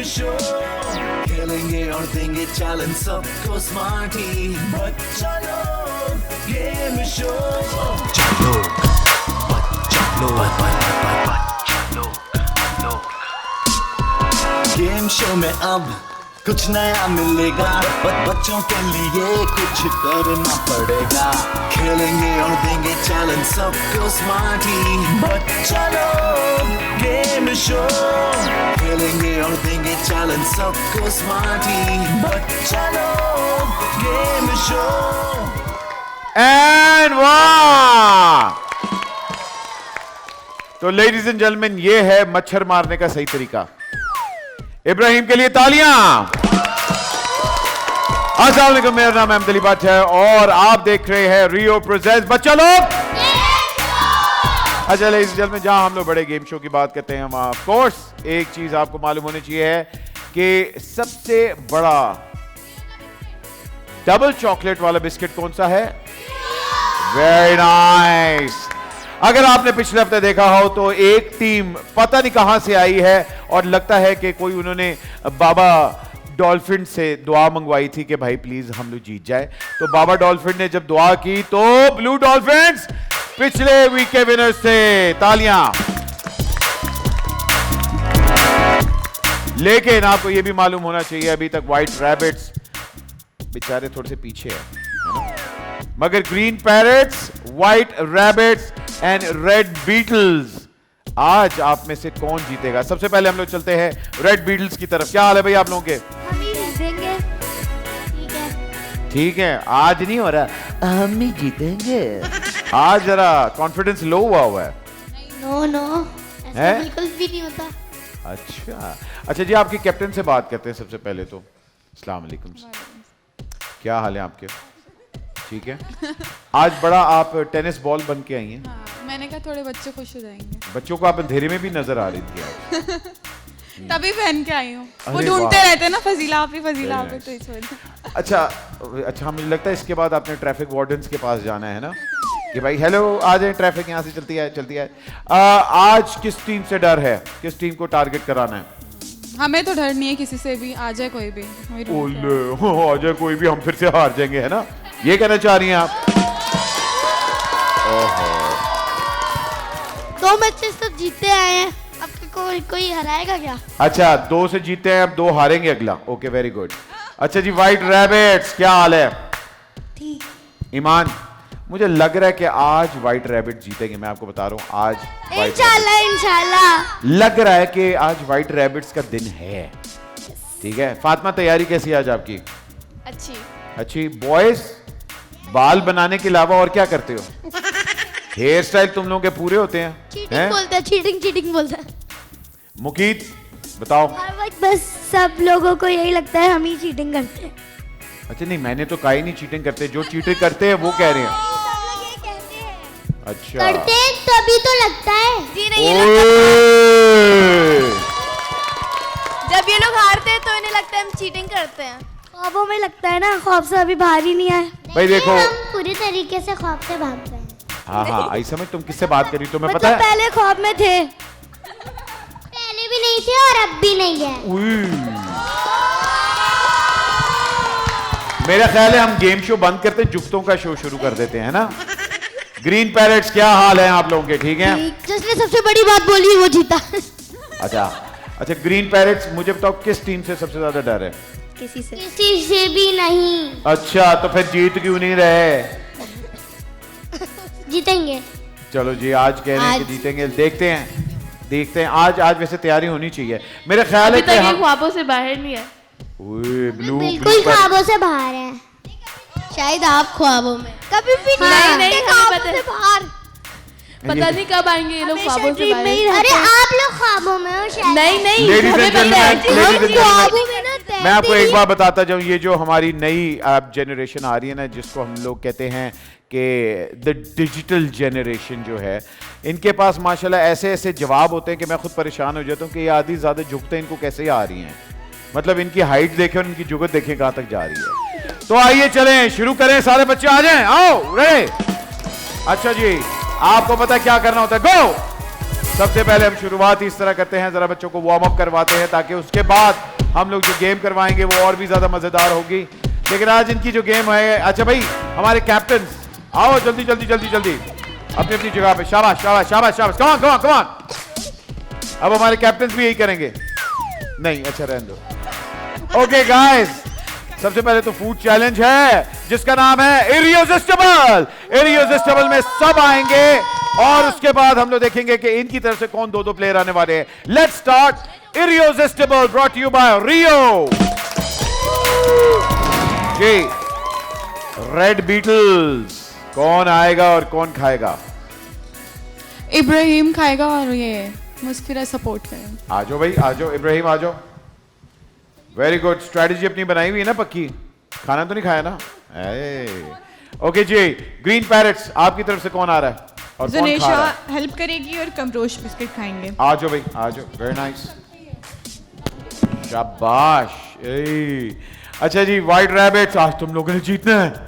Show खेलेंगे और देंगे चैलेंज सबको स्मार्टी। बच्चा लोग गेम शो। गेम शो में अब कुछ नया मिलेगा, बच्चों के लिए कुछ करना पड़ेगा। खेलेंगे और देंगे चैलेंज सबको स्मार्टी। बच्चा लोग गेम शो खेलेंगे और देंगे चैलेंज सबको स्मार्टी। बच्चा लोग गेम शो। एंड वाह! तो लेडीज एंड जेंटलमैन, ये है मच्छर मारने का सही तरीका। इब्राहिम के लिए तालियां। अस्सलाम वालेकुम, मेरा नाम अहमद अली भट्ट है और आप देख रहे हैं रियो प्रेजेंट्स बच्चा लोग। अच्छा लेडीज एंड जेंटलमैन, जहां हम लोग बड़े गेम शो की बात करते हैं वहां ऑफ कोर्स एक चीज आपको मालूम होनी चाहिए है कि सबसे बड़ा डबल चॉकलेट वाला बिस्किट कौन सा है? Very nice. अगर आपने पिछले हफ्ते देखा हो तो एक टीम पता नहीं कहां से आई है और लगता है कि कोई उन्होंने बाबा डॉल्फिन से दुआ मंगवाई थी कि भाई प्लीज हम लोग जीत जाए। तो बाबा डॉल्फिन ने जब दुआ की तो ब्लू डॉल्फिन्स पिछले वीक के विनर्स थे। तालियां। लेकिन आपको यह भी मालूम होना चाहिए अभी तक व्हाइट रैबिट्स बेचारे थोड़े से पीछे है ना? मगर green parrots, white rabbits and red Beatles, आज आप में से कौन जीतेगा? सबसे पहले हम लोग चलते हैं रेड बीटल्स की तरफ। क्या हाल है भाई आप लोगों के? हम ही जीतेंगे। ठीक है, ठीक है, आज नहीं हो रहा, हम ही जीतेंगे। आज जरा कॉन्फिडेंस लो हुआ है। नो नो, ऐसा है? बिल्कुल भी नहीं होता। अच्छा जी, आपके कैप्टन से बात करते हैं सबसे पहले तो। अस्सलाम वालेकुम, क्या हाल है आपके? ठीक है। आज बड़ा आप टेनिस बॉल बन के आई हैं। हाँ, मैंने कहा थोड़े बच्चे खुश हो जाएंगे। बच्चों को आप अंधेरे में भी नजर आ रही थी आज। तभी पहन के आई हूँ। वो अरे ढूंढते वाह। रहते हैं ना फजीला आप ही तो इस वजह। अच्छा, मुझे लगता है इसके बाद आपने ट्रैफिक वार्डन्स के पास जाना है ना कि भाई हेलो आ जाए, ट्रैफिक यहाँ से चलती है। आज किस टीम से डर है? किस टीम को टारगेट कराना है? हमें तो डर नहीं है किसी से भी, आ जाए कोई भी। ओले, आ जाए कोई भी, हम फिर से हार जाएंगे, है ना? ये कहना चाह रही हैं आप? दो मैचेस तो जीते आए हैं, अब कोई हराएगा क्या? अच्छा, 2 से जीते हैं, अब 2 हारेंगे अगला। Okay, very good. अच्छा जी, व्हाइट रैबिट्स क्या हाल है? ठीक। ईमान, मुझे लग रहा है कि आज व्हाइट रैबिट जीतेंगे। मैं आपको बता रहा हूँ, आज इंशाल्लाह लग रहा है कि आज व्हाइट रैबिट्स का दिन है। ठीक है फातिमा, तैयारी कैसी है आज आपकी? अच्छी। बॉयज, बाल बनाने के अलावा और क्या करते हो? हेयर स्टाइल तुम लोगों के पूरे होते हैं? चीटिंग बोलते हैं, चीटिंग बोलते हैं। मुकीत बताओ। हर वक्त बस सब लोगों को यही लगता है हम ही चीटिंग करते हैं। अच्छा नहीं, मैंने तो कहा ही नहीं चीटिंग करते, जो चीटिंग करते हैं वो कह रहे हैं। अच्छा, करते हैं तभी तो लगता है। जी नहीं, जब ये लोग हारते हैं तो इन्हें लगता है हम चीटिंग करते हैं। ख्वाबों में लगता है ना, ख्वाब से अभी बाहर ही नहीं आए। भाई देखो, हम पूरी तरीके से ख्वाब से भागते हैं। हाँ, आई समझ। तुम किससे बात कर रही हो? तुम्हें पता मतलब है पहले ख्वाब में थे, पहले भी नहीं थे और अब भी नहीं है। मेरा ख्याल है हम गेम शो बंद करते, जुफ्तों का शो शुरू कर देते हैं ना। ग्रीन पैरेट्स क्या हाल है आप लोगों के? ठीक है। जिसने सबसे बड़ी बात बोली वो जीता। अच्छा ग्रीन पैरेट्स, मुझे बताओ किस टीम से सबसे ज्यादा डर है? किसी से भी नहीं। अच्छा, तो फिर जीत क्यों नहीं रहे? जीतेंगे। चलो जी, आज कह रहे हैं कि जीतेंगे। देखते हैं। आज वैसे तैयारी होनी चाहिए मेरा ख्याल है कि हम ख्वाबों से बाहर नहीं है। ब्लू बिल्कुल ख्वाबों से बाहर है। शायद आप ख्वाबों में कभी भी नहीं, ख्वाबों से बाहर। पता नहीं कब आएंगे ये लोग ख्वाबों से बाहर। अरे आप लोग ख्वाबों में हो शायद। नहीं, Ladies and हमें पता gentlemen, है। ladies and ख्वाबों में ना तैरते मैं आपको एक ही- बार बताता जाऊं, ये जो हमारी नई जनरेशन आ रही है ना, जिसको हम लोग कहते हैं कि द डिजिटल जनरेशन जो है, इनके पास माशाल्लाह ऐसे ऐसे जवाब होते हैं कि मैं खुद परेशान हो जाता हूँ कि ये आधी ज़्यादा झुकते इनको कैसे आ रही हैं। मतलब इनकी हाइट देखें और इनकी जुगत देखें कहाँ तक जा रही है। तो आइए चलें, शुरू करें। सारे बच्चे आ जाएं, आओ रे। अच्छा जी, आपको पता है क्या करना होता है? गो। सबसे पहले हम शुरुआत इस तरह करते हैं, जरा बच्चों को वार्म अप करवाते हैं ताकि उसके बाद हम लोग जो गेम करवाएंगे वो और भी ज्यादा मजेदार होगी। लेकिन आज इनकी जो गेम है, अच्छा भाई हमारे कैप्टन आओ जल्दी जल्दी जल्दी जल्दी अपनी अपनी जगह पे। शाबाश शाबाश शाबाश शाबाश, कम on come on come on. अब हमारे कैप्टन भी यही करेंगे। नहीं, अच्छा रहने दो। ओके गाइस, सबसे पहले तो फूड चैलेंज है जिसका नाम है इरियोजिस्टिबल। इरियोजिस्टिबल में सब आएंगे और उसके बाद हम लोग देखेंगे कि इनकी तरफ से कौन दो प्लेयर आने वाले हैं। Let's start irresistible, brought you by Rio. जी, रेड बीटल्स, कौन आएगा और कौन खाएगा? इब्राहिम खाएगा और ये मुस्फिरा सपोर्ट करेगा। आ जाओ भाई, आ जाओ इब्राहिम, आ जाओ। वेरी गुड, स्ट्रेटजी अपनी बनाई हुई है ना पक्की, खाना तो नहीं खाया ना? ओके जी, ग्रीन पैरेट्स आपकी तरफ से कौन आ रहा है और कौन खा रहा है? हेल्प करेगी और कमरोश बिस्किट खाएंगे। आ जाओ भाई, आ जाओ, वेरी नाइस, शाबाश। अच्छा जी, व्हाइट रैबिट्स, आज तुम लोगों ने जीतना है।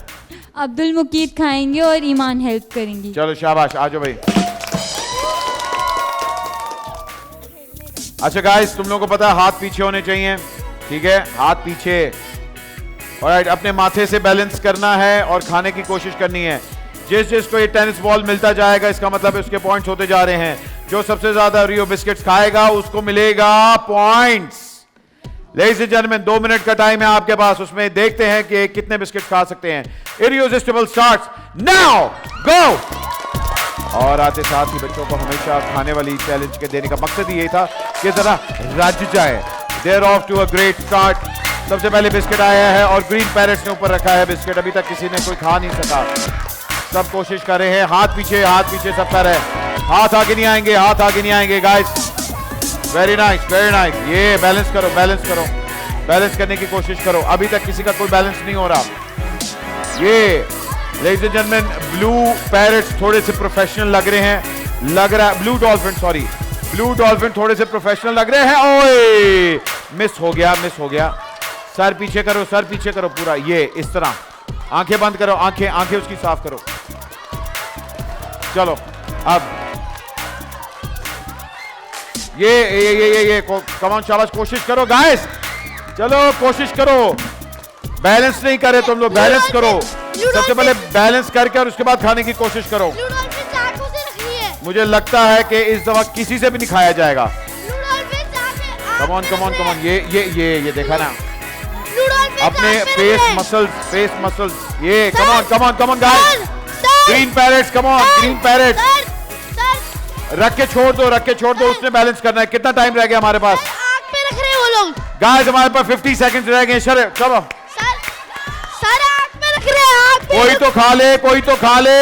अब्दुल मुकीद खाएंगे और ईमान हेल्प करेंगी। चलो शाबाश, आ जाओ भाई। अच्छा गाइस, तुम लोगों को पता है हाथ पीछे होने चाहिए, ठीक है? हाथ पीछे। ऑलराइट, अपने माथे से बैलेंस करना है और खाने की कोशिश करनी है। जिस जिसको ये टेनिस बॉल मिलता जाएगा इसका मतलब है उसके पॉइंट्स होते जा रहे हैं। जो सबसे ज्यादा रियो बिस्किट्स खाएगा उसको मिलेगा points. Ladies and gentleman, 2 minute का टाइम है आपके पास, उसमें देखते हैं कि कितने बिस्किट्स खा सकते हैं। इरियोजिस्टिबल स्टार्ट्स नाउ, गो। और आते साथ ही बच्चों को हमेशा खाने वाली चैलेंज के देने का मकसद ही ये था कि जरा रज जाए। They're off to a great start. सबसे पहले बिस्किट आया है और ग्रीन पैरेट्स ने ऊपर रखा है बिस्किट। अभी तक किसी ने कोई खा नहीं सका, सब कोशिश कर रहे हैं। हाथ पीछे सब कर रहे हैं, हाथ आगे नहीं आएंगे, हाथ आगे नहीं आएंगे guys. Very nice, very nice. ये बैलेंस करो, बैलेंस करो, बैलेंस करने की कोशिश करो। अभी तक किसी का कोई बैलेंस नहीं हो रहा। ये ladies and gentleman, blue parrots थोड़े से प्रोफेशनल लग रहे हैं, लग रहा है। Blue dolphin, sorry, blue dolphin थोड़े से प्रोफेशनल लग रहे हैं। ओए, मिस हो गया, मिस हो गया। सर पीछे करो, सर पीछे करो पूरा, ये इस तरह। आंखें बंद करो, आंखें आंखें उसकी साफ करो। चलो अब ये कमान, शाबाश, कोशिश करो गाइस, चलो कोशिश करो। बैलेंस नहीं करे तुम लोग, बैलेंस करो। सबसे पहले बैलेंस करके और उसके बाद खाने की कोशिश करो। मुझे लगता है कि इस दफा किसी से भी नहीं खाया जाएगा। कमान कमान कमान, ये देखा ना, अपने फेस मसल्स, ये कमान कमान कमान गाइस। ग्रीन पैरेट्स, कमान, ग्रीन पैरेट्स। रख के छोड़ दो, रख के छोड़ दो, उसने बैलेंस करना है। कितना टाइम रह गया हमारे पास? आग पे रख रहे हैं वो लोग। गाइस हमारे पास 50 सेकंड्स रह गए। चलो सर आग पे रख रहे हैं, आग पे। कोई तो खा ले, कोई तो खा ले।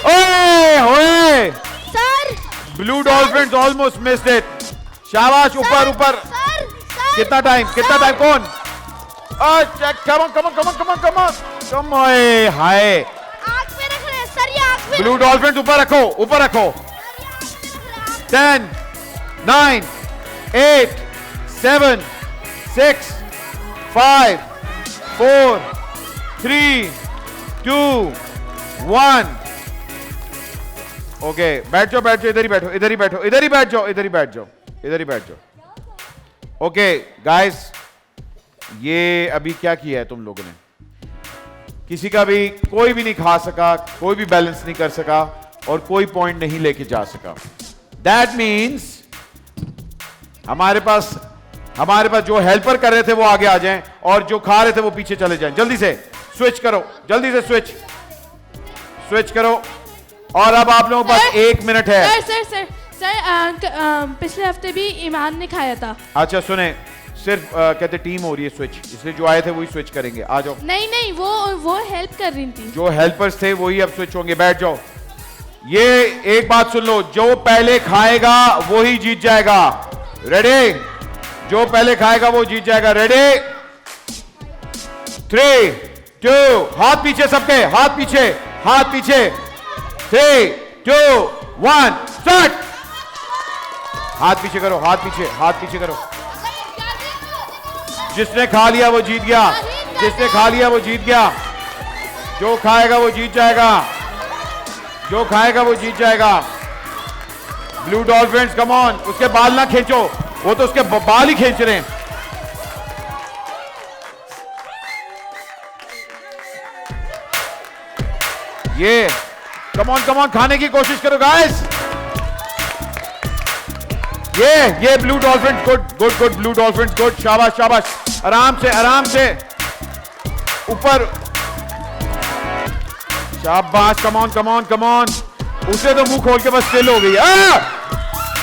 ओए ओए, sir blue dolphins almost missed it. शाबाश, ऊपर ऊपर। कितना टाइम, कितना टाइम? कौन? अच्छा, कम on come on come on come on come on कम। ओए हाय, आग पे रख रहे हैं सर, ये आग पे। ब्लू डॉल्फिन्स ऊपर रखो, ऊपर रखो। 10 9 8 7 6 5 4 3 2 1। ओके, बैठ जाओ, बैठ जाओ, इधर ही बैठो, इधर ही बैठो, इधर ही बैठ जाओ, इधर ही बैठ जाओ, इधर ही बैठ जाओ। ओके गाइस, ये अभी क्या किया है तुम लोगों ने? किसी का भी कोई भी नहीं खा सका, कोई भी बैलेंस नहीं कर सका और कोई पॉइंट नहीं लेके जा सका। दैट मीन्स हमारे पास जो हेल्पर कर रहे थे वो आगे आ जाएं और जो खा रहे थे वो पीछे चले जाएं। जल्दी से स्विच करो, जल्दी से स्विच करो। और अब आप लोगों के पास 1 मिनट है। सर पिछले हफ्ते भी ईमान ने खाया था। अच्छा सुने, सिर्फ कहते टीम हो रही है स्विच, इसलिए जो आए थे वही स्विच करेंगे। आ जाओ। नहीं, वो हेल्प कर रही थी। जो हेल्पर्स थे वही अब स्विच होंगे। बैठ जाओ। ये एक बात सुन लो, जो पहले खाएगा वो ही जीत जाएगा। रेडी? जो पहले खाएगा वो जीत जाएगा। रेडी? 3 2, हाथ पीछे सबके, हाथ पीछे, हाथ पीछे। 3 2 1 स्टार्ट। हाथ पीछे करो, हाथ पीछे, हाथ पीछे करो। जिसने खा लिया वो जीत गया, जिसने खा लिया वो जीत गया। जो खाएगा वो जीत जाएगा, जो खाएगा वो जीत जाएगा। ब्लू डॉल्फिन्स कम ऑन, उसके बाल ना खींचो, वो तो उसके बाल ही खींच रहे हैं। ये कम ऑन खाने की कोशिश करो गाइस। ये blue dolphins good blue dolphins good, शाबाश आराम से ऊपर, शाबाश कम ऑन। उसे तो मुंह खोल के बस स्टिल हो गई।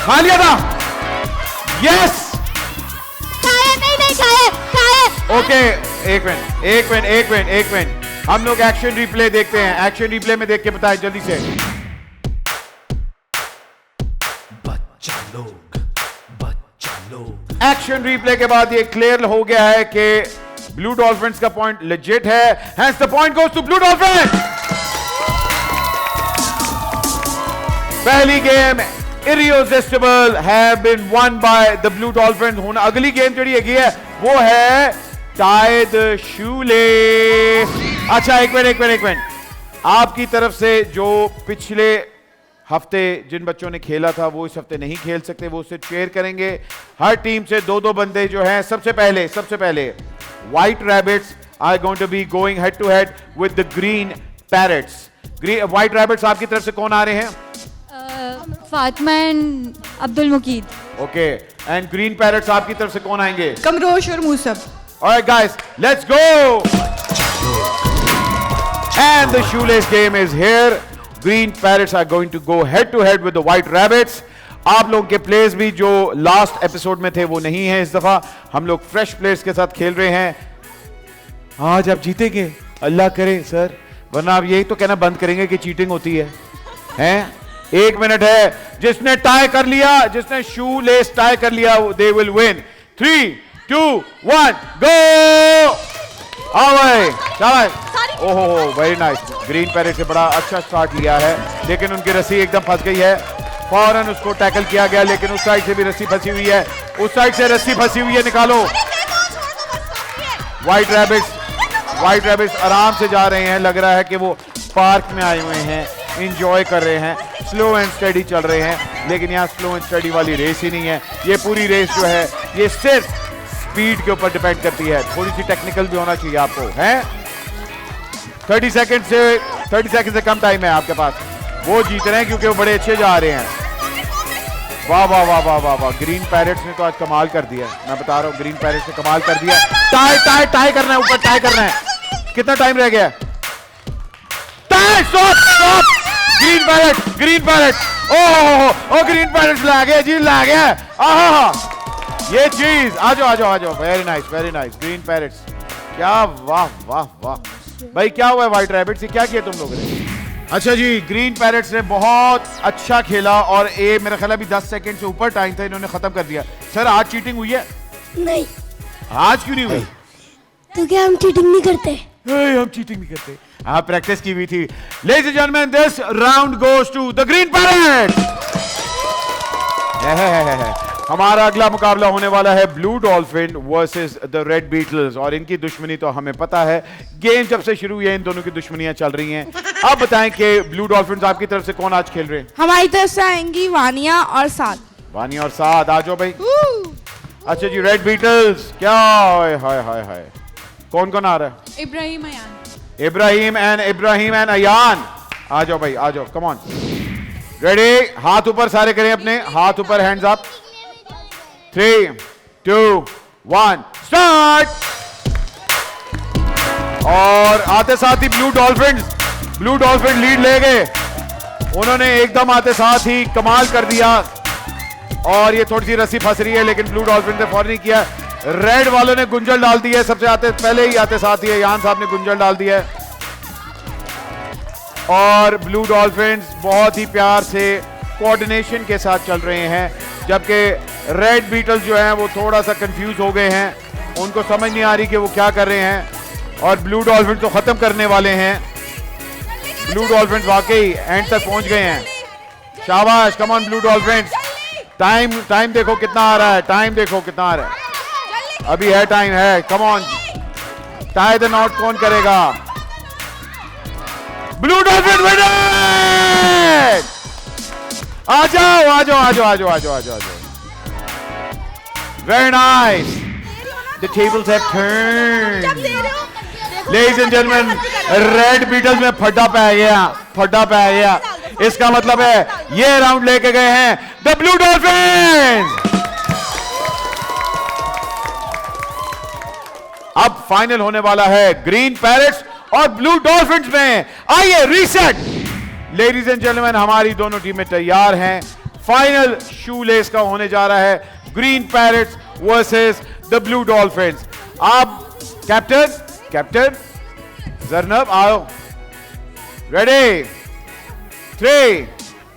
खा लिया था, यस खाए। ओके एक मिनट हम लोग एक्शन रिप्ले देखते हैं। एक्शन रिप्ले में देख के बताएं जल्दी से। बच्चा लोग एक्शन रिप्ले के बाद ये क्लियर हो गया है कि ब्लू डॉल्फिन्स का पॉइंट लेजिट है, hence the point goes to blue dolphins. पहली game irresistible have been won by the blue dolphins. हुन अगली गेम जड़ी है वो है टाई द शूलेस। अच्छा एक मिनट, आपकी तरफ से जो पिछले हफ्ते जिन बच्चों ने खेला था वो इस हफ्ते नहीं खेल सकते, वो उसे चेयर करेंगे। हर टीम से दो बंदे जो हैं, सबसे पहले white rabbits are going to be going head to head with the green parrots. White rabbits आपकी तरफ से कौन आ रहे हैं? Fatima and Abdul Muqeed. Okay, and green parrots आपकी तरफ से कौन आएंगे? कमरोश और मूसब। Alright guys, let's go! And the shoelace game is here. Green parrots are going to go head to head with the white rabbits. आप लोगों के प्लेयर्स भी जो लास्ट एपिसोड में थे वो नहीं है इस दफा। हम लोग फ्रेश प्लेयर्स के साथ खेल रहे हैं। आज आप जीतेंगे, अल्लाह करे सर, वरना आप यही तो कहना बंद करेंगे कि चीटिंग होती है। हैं? 1 मिनट है, जिसने टाई कर लिया, जिसने शू लेस टाई कर लिया, दे विल विन। 3, 2, 1 गो! आओ भाई, शाबाश। ओहो वेरी नाइस। ग्रीन पैरेट से बड़ा अच्छा स्टार्ट लिया है, लेकिन उनकी रस्सी एकदम फंस गई है। फौरन उसको टैकल किया गया, लेकिन उस साइड से भी रस्सी फंसी हुई है, उस साइड से रस्सी फंसी हुई है, निकालो। व्हाइट रैबिट्स आराम से जा रहे हैं, लग रहा है कि वो पार्क में आए हुए हैं, एंजॉय कर रहे हैं, स्लो एंड स्टडी चल रहे हैं। लेकिन यहाँ स्लो एंड स्टडी वाली रेस ही नहीं है। ये पूरी रेस जो है ये सिर्फ स्पीड के ऊपर डिपेंड करती है, थोड़ी सी टेक्निकल भी होना चाहिए आपको, है। 30 सेकंड से कम टाइम है आपके पास। वो जीत रहे हैं क्योंकि वो बड़े अच्छे जा रहे हैं। वाह वाह वाह वाह वाह वाह, ग्रीन पैरेट्स ने तो आज कमाल कर दिया, मैं बता रहा हूँ, ग्रीन पैरेट्स ने कमाल कर दिया। टाई करना है, ऊपर टाई करना है। कितना टाइम रह गया? Tie, stop. ग्रीन पैरेट, ओह ग्रीन पैरेट्स ला गए जी, ला गया। आहा, ये चीज, आ जाओ। वेरी नाइस ग्रीन पैरेट्स, क्या वाह भाई, क्या हुआ है व्हाइट रैबिट्स, क्या किया तुम लोगों ने? अच्छा जी, ग्रीन पैरेट्स ने बहुत अच्छा खेला और ये मेरा ख्याल अभी 10 सेकंड से ऊपर टाइम था, इन्होंने खत्म कर दिया। सर आज चीटिंग हुई है? नहीं। आज क्यों नहीं हुई? तो क्या हम चीटिंग नहीं करते? हम चीटिंग नहीं करते, हाँ प्रैक्टिस की हुई थी। Ladies and gentleman, this round goes to the green parrots. हमारा अगला मुकाबला होने वाला है blue dolphin versus the red beetles, और इनकी दुश्मनी तो हमें पता है, गेम जब से शुरू हुई है इन दोनों की दुश्मनियां चल रही हैं। अब बताएं कि ब्लू डॉल्फिन आपकी तरफ से कौन आज खेल रहे हैं? हमारी तरफ से आएंगी वानिया और साद। वानिया और साद, आ जाओ भाई। अच्छा जी, रेड बीटल्स, क्या हाय कौन आ रहा है? इब्राहिम एंड अयान, आ जाओ भाई, आ जाओ, कम ऑन। रेडी, हाथ ऊपर सारे करें अपने, हाथ ऊपर, हैंड्स अप। 3, 2, 1 स्टार्ट। और आते साथ ही ब्लू डॉल्फिन लीड ले गए, उन्होंने एकदम आते साथ ही कमाल कर दिया। और ये थोड़ी सी रस्सी फंस रही है, लेकिन ब्लू डॉल्फिन ने फौरन नहीं किया। रेड वालों ने गुंजल डाल दी है, सबसे आते साथ ही यान साहब ने गुंजल डाल दी है। और ब्लू डॉल्फिन्स बहुत ही प्यार से कोऑर्डिनेशन के साथ चल रहे हैं, जबकि रेड बीटल्स जो हैं वो थोड़ा सा कंफ्यूज हो गए हैं, उनको समझ नहीं आ रही कि वो क्या कर रहे हैं। और ब्लू डॉल्फिन तो खत्म करने वाले हैं। ब्लू डॉल्फिन वाकई एंड तक पहुंच गए हैं, शाबाश, come on blue dolphin. Time देखो कितना आ रहा है, अभी है, टाइम है, come on. Tie the not कौन करेगा? Blue dolphin winner! आ जाओ आ जाओ आ जाओ आ जाओ आ जाओ आ जाओ। Very nice, the tables have turned. Ladies and gentleman, red Beatles में फड्डा पै गया, फड्डा पै गया। इसका मतलब है ये राउंड लेके गए हैं द ब्लू डॉल्फिन्स। अब फाइनल होने वाला है ग्रीन पैरेट्स और ब्लू डॉल्फिन्स में। आइए रीसेट। लेडीज एंड जेंटलमैन, हमारी दोनों टीमें तैयार हैं। फाइनल शूलेस का होने जा रहा है, green parrots versus the blue dolphins. आप कैप्टन जरनब आओ। Ready, 3,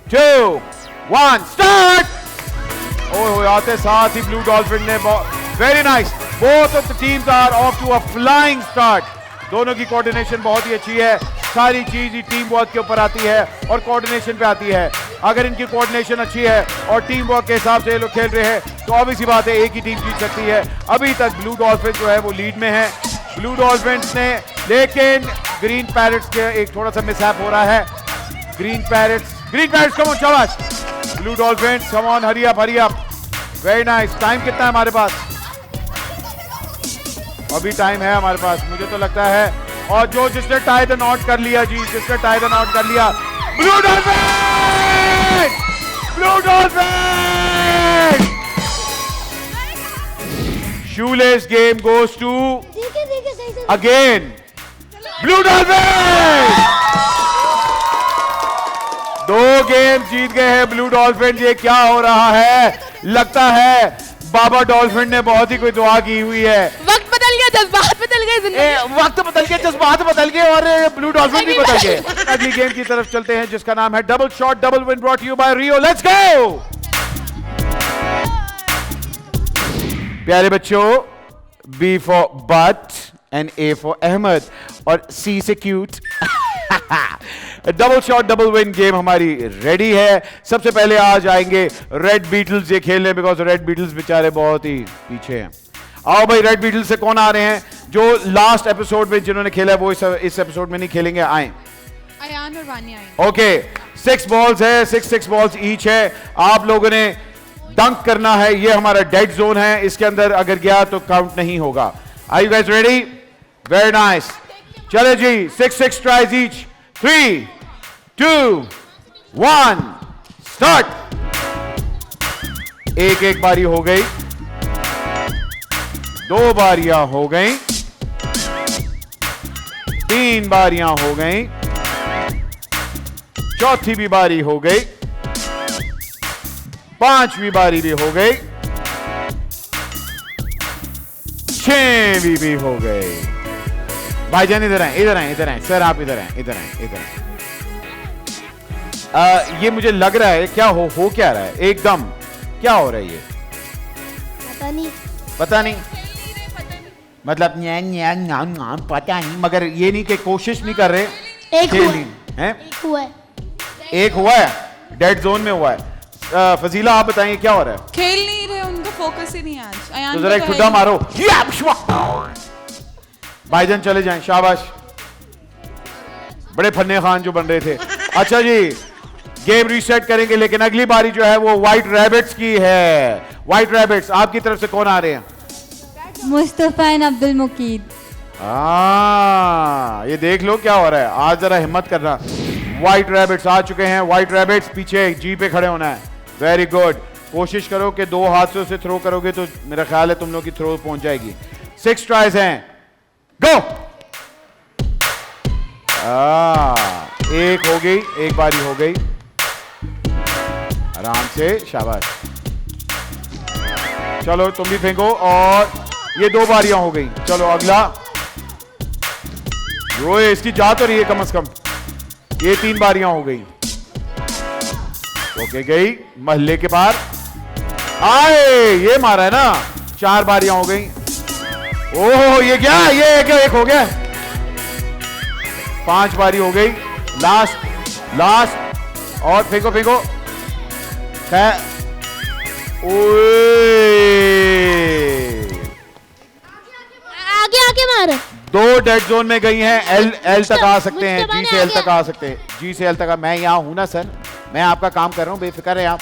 2, 1 start. ओह, आते साथ ही ब्लू डॉल्फिन ने very nice, both of the teams are off to a flying start. दोनों की कोऑर्डिनेशन बहुत ही अच्छी है। सारी चीज ही टीम वर्क के ऊपर आती है और कोऑर्डिनेशन पे आती है। अगर इनकी कोऑर्डिनेशन अच्छी है और टीम वर्क के हिसाब से ये लोग खेल रहे हैं तो ऑब्वियस सी बात है एक ही टीम जीत सकती है। अभी तक ब्लू डॉल्फिन जो है वो लीड में है, ब्लू डॉल्फिन्स ने, लेकिन ग्रीन पैरेट्स के एक थोड़ा सा मिसहैप हो रहा है। ग्रीन पैरेट्स कम ऑन, शाबाश। Blue dolphins come on, hurry up. Very nice. Time कितना है हमारे पास? अभी टाइम है हमारे पास, मुझे तो लगता है। और जिसने टाई द नॉट कर लिया जी, जिसने टाई द नॉट कर लिया, blue dolphin, blue dolphin. Shoelace game goes to again blue dolphin. 2 game जीत गए हैं ब्लू डॉल्फिन। ये क्या हो रहा है? लगता है बाबा डॉल्फिन ने बहुत ही कोई दुआ की हुई है। वक्त बदल गया, जज्बात बदल गए, वक्त बदल गए, जज्बात बदल गए और ब्लू डॉल्फिन भी बदल गए। अगली गेम की तरफ चलते हैं जिसका नाम है double shot double win, brought you by Rio. Let's go प्यारे बच्चों। B for but and A for Ahmad और C से cute. Double shot double win game हमारी रेडी है। सबसे पहले आ जाएंगे रेड बीटल्स ये खेलने, बिकॉज रेड बीटल्स बेचारे बहुत ही पीछे हैं। आओ भाई, रेड बीटल्स से कौन आ रहे हैं? जो लास्ट एपिसोड में जिन्होंने खेला है वो इस एपिसोड में नहीं खेलेंगे। आए अयान और वानिया। ओके, 6 बॉल्स है, 6 बॉल्स ईच है। आप लोगों ने डंक करना है। ये हमारा डेड जोन है, इसके अंदर अगर गया तो काउंट नहीं होगा। Are you guys ready? Very nice. चले जी, 6 ट्राइज ईच। 3, 2, 1 स्टार्ट। एक बारी हो गई, 2 बारियां हो गई, 3 बारियां हो गई, चौथी भी बारी हो गई, 5वीं बारी भी हो गई, 6वीं भी हो गई। भाईजान इधर आए सर, आप इधर आए। ये मुझे लग रहा है क्या हो क्या रहा है? एकदम क्या हो रहा है ये? पता नहीं मतलब पता नहीं, मगर ये नहीं कि कोशिश नहीं कर रहे। एक हुआ है, डेड जोन में हुआ है। फजीला आप बताइए क्या हो रहा है? खेल नहीं रहे, उनका फोकस ही नहीं है आज। अयान तो जरा एक छुट्टा मारो। भाईजान चले जाएं, शाबाश। बड़े फन्ने खान जो बन रहे थे। अच्छा जी, गेम रीसेट करेंगे, लेकिन अगली बारी जो है वो व्हाइट रैबिट्स की है। व्हाइट रैबिट्स, आपकी तरफ से कौन आ रहे हैं? मुस्तफा एंड अब्दुल मुकीद। ये देख लो क्या हो रहा है। आज जरा हिम्मत करना। व्हाइट रैबिट्स आ चुके हैं। व्हाइट रैबिट्स पीछे जी पे खड़े होना है। Very good. कोशिश करो कि 2 हाथों से थ्रो करोगे तो मेरा ख्याल है तुम लोग की थ्रो पहुंच जाएगी। 6 ट्राइज हैं, गो। एक हो गई, एक बारी हो गई। आराम से, शाबाश। चलो तुम भी फेंको, और ये 2 बारियां हो गई। चलो अगला। वो इसकी जा तो रही है कम से कम। ये 3 बारियां हो गई। ओके, गई महल्ले के पार। आए, ये मारा है ना। 4 बारियां हो गई। ओह, ये क्या? ये एक हो गया। 5 बारी हो गई। लास्ट और फेंको। आगे मारो। 2 डेड जोन में गई हैं। एल तक आ सकते हैं, जी से एल तक आ सकते हैं। जी से एल तक। मैं यहां हूं ना सर। मैं आपका काम कर रहा हूं, बेफिक्र है आप।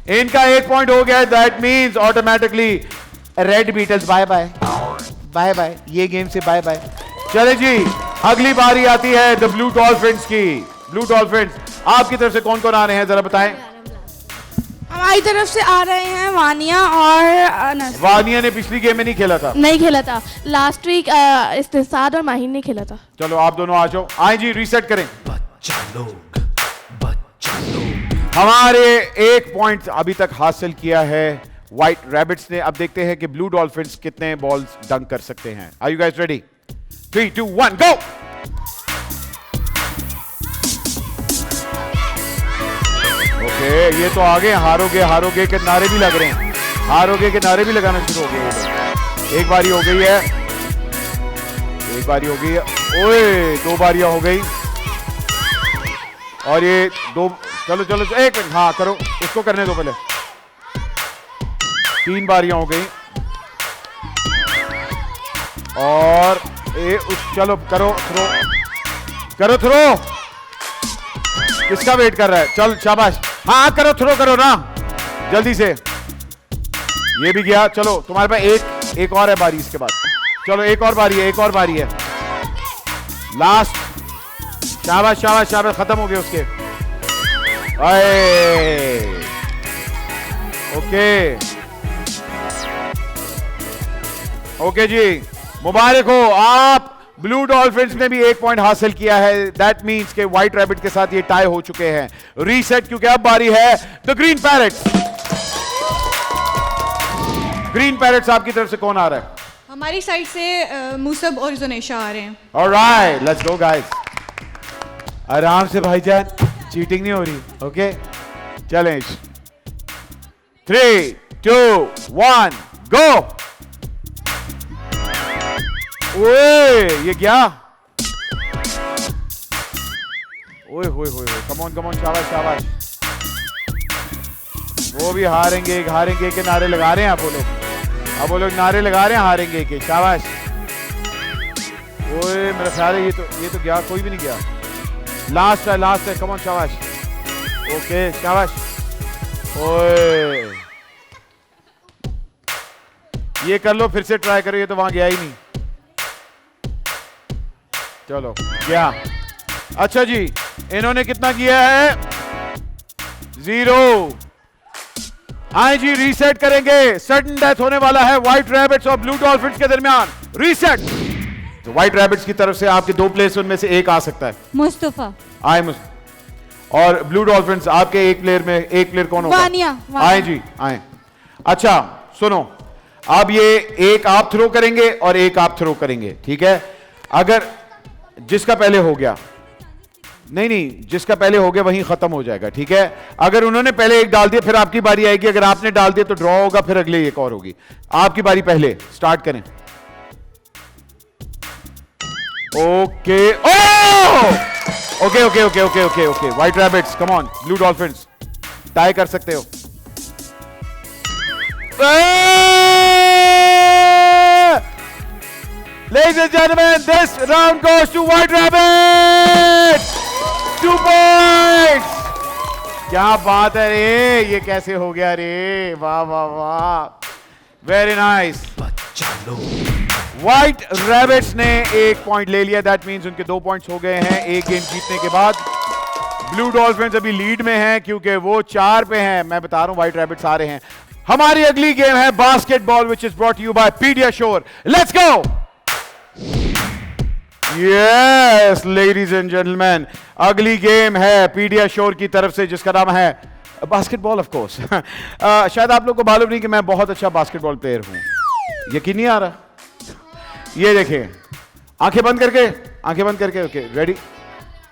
इनका 1 पॉइंट हो गया, that means automatically red beetles bye bye bye bye, ये गेम से बाय बाय। चले जी, अगली बारी आती है द ब्लू डॉल्फिन्स की। ब्लू डॉल्फिन्स आपकी तरफ से कौन कौन आ रहे हैं जरा बताएं। हमारी तरफ से आ रहे हैं वानिया और अनस। वानिया ने पिछली गेम में नहीं खेला था। नहीं खेला था, लास्ट वीक इस्तिसाद और माहिन ने खेला था। चलो आप दोनों आ जाओ, आए जी रीसेट करें। बच्चा लोग, बच्चा लोग। हमारे 1 पॉइंट अभी तक हासिल किया है व्हाइट रैबिट्स ने। अब देखते हैं कि ब्लू डॉल्फिन्स कितने बॉल्स डंक कर सकते हैं। Are you guys ready? 3, 2, 1 go. Okay, ये तो आगे हारोगे हारोगे के नारे भी लग रहे हैं, हारोगे के नारे भी लगाना शुरू हो गए। एक बारी हो गई है, एक बारी हो गई है, ओए 2 बारियां हो गई और ये 2। चलो चलो 1 मिनट, हाँ करो, इसको करने दो पहले। 3 बारियां हो गई और चलो करो थ्रो, करो थ्रो। किसका वेट कर रहा है? चल शाबाश, हाँ करो थ्रो करो ना जल्दी से। ये भी गया, चलो तुम्हारे पास एक और है बारी इसके बाद। चलो एक और बारी है, एक और बारी है, लास्ट। शाबाश शाबाश शाबाश, खत्म हो गए उसके। ओके ओके जी, मुबारक हो, आप ब्लू डॉल्फिन्स ने भी 1 पॉइंट हासिल किया है। दैट मींस के व्हाइट रैबिट के साथ ये टाई हो चुके हैं। रीसेट, क्योंकि अब बारी है the green parrots. Green parrots आपकी तरफ से कौन आ रहा है? हमारी साइड से मूसब और जुनेशा आ रहे हैं। Alright, let's go guys. आराम से भाईजान, चीटिंग नहीं हो रही। ओके, चैलेंज 3, 2, 1 गो। ओए ये क्या? ओए होए होए, कम ऑन शाबाश शाबाश। वो भी हारेंगे हारेंगे के नारे लगा रहे हैं आप वो लोग, अब वो लोग नारे लगा रहे हैं हारेंगे के। शाबाश। ओए मेरा ख्याल है ये तो गया, कोई भी नहीं गया। लास्ट है, कम ऑन शाबाश। ओके शाबाश। ओए ये कर लो, फिर से ट्राई करो, ये तो वहां गया ही नहीं। चलो क्या? अच्छा जी, इन्होंने कितना किया है? 0। आए जी रीसेट करेंगे। सडन डेथ होने वाला है व्हाइट रैबिट्स और ब्लू डॉल्फिन्स के दरमियान। रीसेट। तो व्हाइट रैबिट्स की तरफ से आपके 2 प्लेयर्स, उनमें से एक आ सकता है। मुस्तफा। और ब्लू डॉल्फिन्स आपके एक प्लेयर कौन होगा? वानिया। आए जी आए। अच्छा सुनो, अब ये एक आप थ्रो करेंगे और एक आप थ्रो करेंगे, ठीक है? अगर जिसका पहले हो गया, नहीं जिसका पहले हो गया वहीं खत्म हो जाएगा, ठीक है? अगर उन्होंने पहले एक डाल दिया फिर आपकी बारी आएगी, अगर आपने डाल दिया तो ड्रॉ होगा, फिर अगले एक और होगी। आपकी बारी पहले, स्टार्ट करें। Okay okay okay okay okay okay okay white rabbits, come on. Blue dolphins tie कर सकते हो। Ladies and gentlemen, this round goes to White Rabbit. 2 points. क्या बात है रे, ये कैसे हो गया रे? वाह वाह वाह, वेरी नाइस। व्हाइट रैबिट्स ने 1 पॉइंट ले लिया। दैट मींस उनके 2 पॉइंट्स हो गए हैं एक गेम जीतने के बाद। ब्लू डॉल्फिन्स अभी लीड में हैं क्योंकि वो 4 पे हैं। मैं बता रहा हूं व्हाइट रैबिट्स आ रहे हैं। हमारी अगली गेम है basketball, which is brought you by PediaSure. Let's go. Yes, ladies and gentlemen, अगली गेम है पीडियाश्योर की तरफ से जिसका नाम है बास्केटबॉल, ऑफ कोर्स। शायद आप लोग को मालूम नहीं कि मैं बहुत अच्छा बास्केटबॉल प्लेयर हूं, यकीन नहीं आ रहा? ये देखें, आंखें बंद करके, okay ready,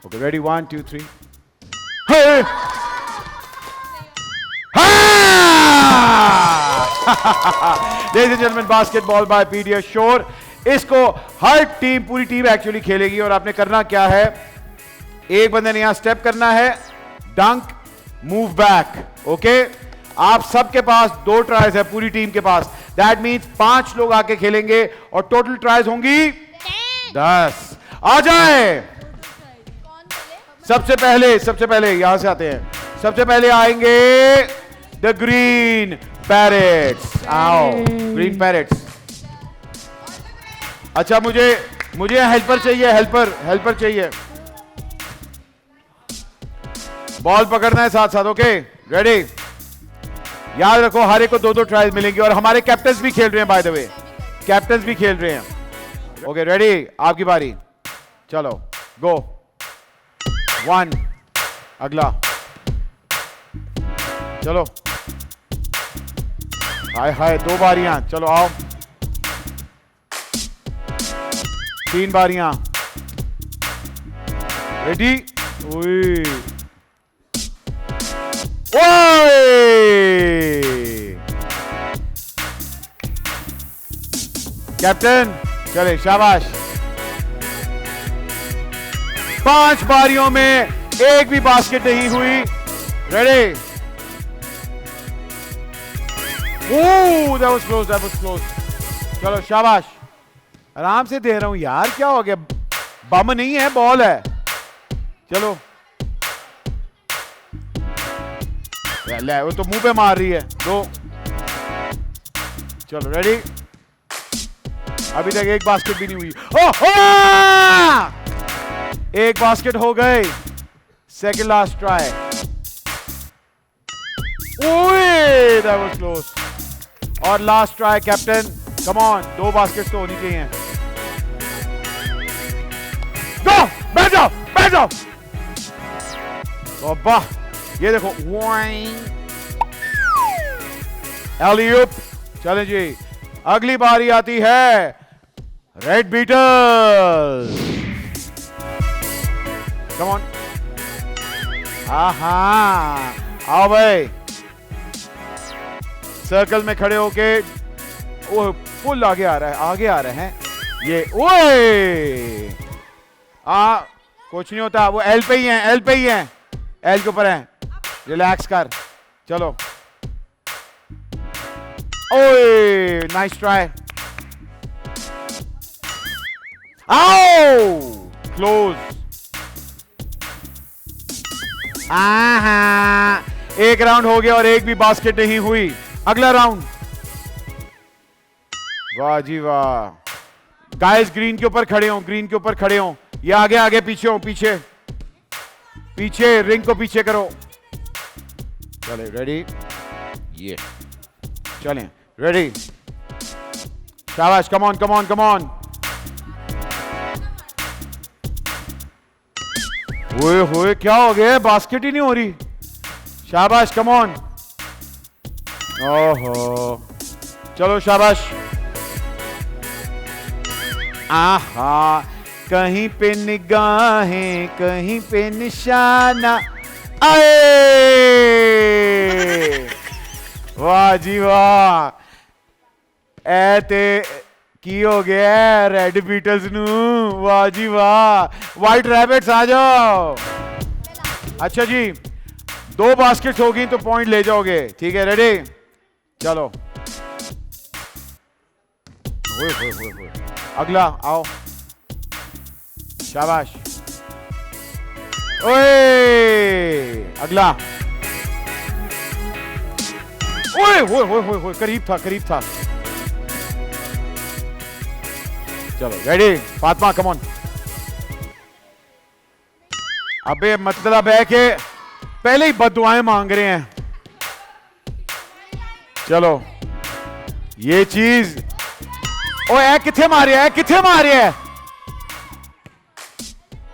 okay ready, 1 2 3। Ladies and gentlemen, basketball by PediaSure. इसको हर टीम, पूरी टीम एक्चुअली खेलेगी और आपने करना क्या है, एक बंदे ने यहां स्टेप करना है, डंक, मूव बैक। ओके, आप सबके पास 2 ट्राइज है पूरी टीम के पास। दैट मींस 5 लोग आके खेलेंगे और टोटल ट्राइज होंगी 10। आ जाए। सबसे पहले यहां से आते हैं। सबसे पहले आएंगे द ग्रीन पैरेट्स। आओ ग्रीन पैरेट्स। अच्छा मुझे हेल्पर चाहिए, हेल्पर चाहिए। बॉल पकड़ना है साथ साथ। Okay ready. याद रखो हर एक को 2-2 ट्रायल्स मिलेंगे और हमारे कैप्टन्स भी खेल रहे हैं, बाय द वे कैप्टन्स भी खेल रहे हैं। ओके रेडी, आपकी बारी। चलो गो। 1 अगला। चलो हाय हाय 2 बारियां। चलो आओ 3 बारियां। रेडी। कैप्टन चले, शाबाश। 5 बारियों में एक भी बास्केट नहीं हुई। रेडी। that was close. चलो शाबाश। आराम से दे रहा हूं यार, क्या हो गया? बम नहीं है, बॉल है। चलो ले, वो तो मुंह पे मार रही है। 2। चलो रेडी। अभी तक एक बास्केट भी नहीं हुई। एक बास्केट हो गए। Second last try. that was close. और last try captain, come on. 2 basket तो होनी चाहिए। गो, बैठ जाओ। तो वाह, ये देखो एलियप। चलें जी, अगली बारी आती है रेड बीटल। Come on. आओ भाई, सर्कल में खड़े होके। वो फुल आगे आ रहे हैं ये। ओए कुछ नहीं होता, वो एल पे ही हैं। एल के ऊपर हैं। रिलैक्स कर। चलो ओए, नाइस ट्राई। आओ क्लोज। एक राउंड हो गया और एक भी बास्केट नहीं हुई। अगला राउंड। वाह जी वाह। गाइस ग्रीन के ऊपर खड़े हो। ये आगे पीछे हो, पीछे रिंग को पीछे करो। चले रेडी। ये चलें रेडी। शाबाश, कम ऑन। ओए क्या हो गया? बास्केट ही नहीं हो रही। शाबाश, कम ऑन। ओहो, चलो शाबाश। कहीं पे निगाहें, कहीं पे निशाना। आए वाह जी वाह। ऐते की हो गया रेड बीटल्स नू। वाह जी वाह। व्हाइट रैबिट्स आ जाओ। अच्छा जी, 2 बास्केट्स होगी तो पॉइंट ले जाओगे। ठीक है रेडी। चलो होए। अगला आओ। शाबाश। ओए अगला। ओए करीब था। चलो रेडी। Fatima come on. अबे मतलब है कि पहले ही बददुआएं मांग रहे हैं। चलो ये चीज। ओए किथे मारे है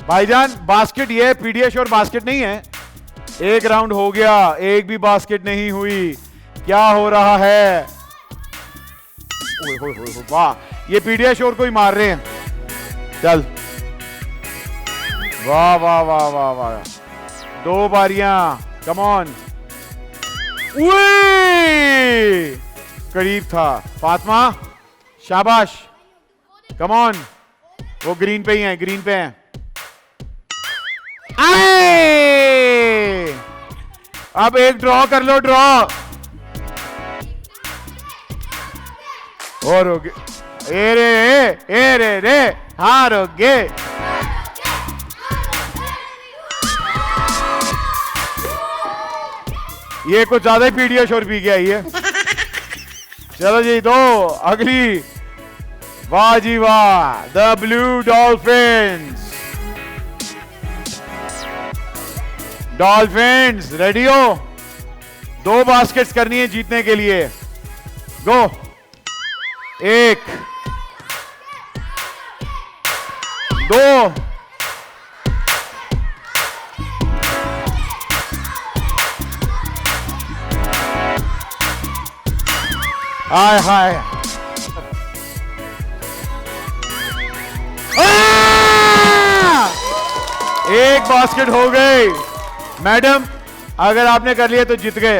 भाईजान? बास्केट ये पीडियाश्योर बास्केट नहीं है। एक राउंड हो गया, एक भी बास्केट नहीं हुई। क्या हो रहा है? वाह, ये पीडियाश्योर को ही मार रहे हैं। चल वाह। 2 बारियां। Come on. करीब था। फातिमा शाबाश, कम ऑन। वो ग्रीन पे हैं। अब एक ड्रॉ कर लो। और हो गए। ए रे हारोगे। ये कुछ ज्यादा ही पीडियाश्योर पी गया ये। चलो जी, दो अगली। वाह जी वाह, the blue dolphins. Dolphins ready हो? 2 बास्केट्स करनी है जीतने के लिए। गो। 1 2 हाय हाय। एक बास्केट हो गई। मैडम, अगर आपने कर लिया तो जीत गए।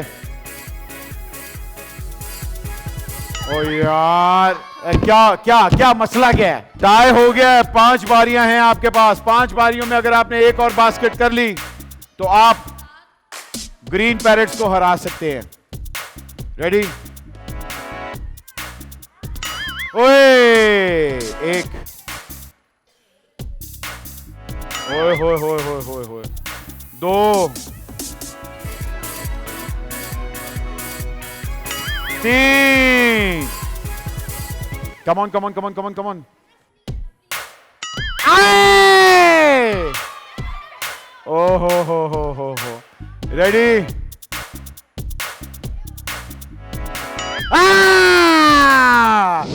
ओ यार, क्या क्या क्या मसला क्या है? टाई हो गया है। 5 बारियां हैं आपके पास। 5 बारियों में अगर आपने एक और बास्केट कर ली तो आप ग्रीन पैरेट्स को हरा सकते हैं। रेडी? ओए, एक। ओए होए होए होए होए होए। 2 3 Come on, come on, come on, come on, come on. Aye! Oh ho. Ready? Ah!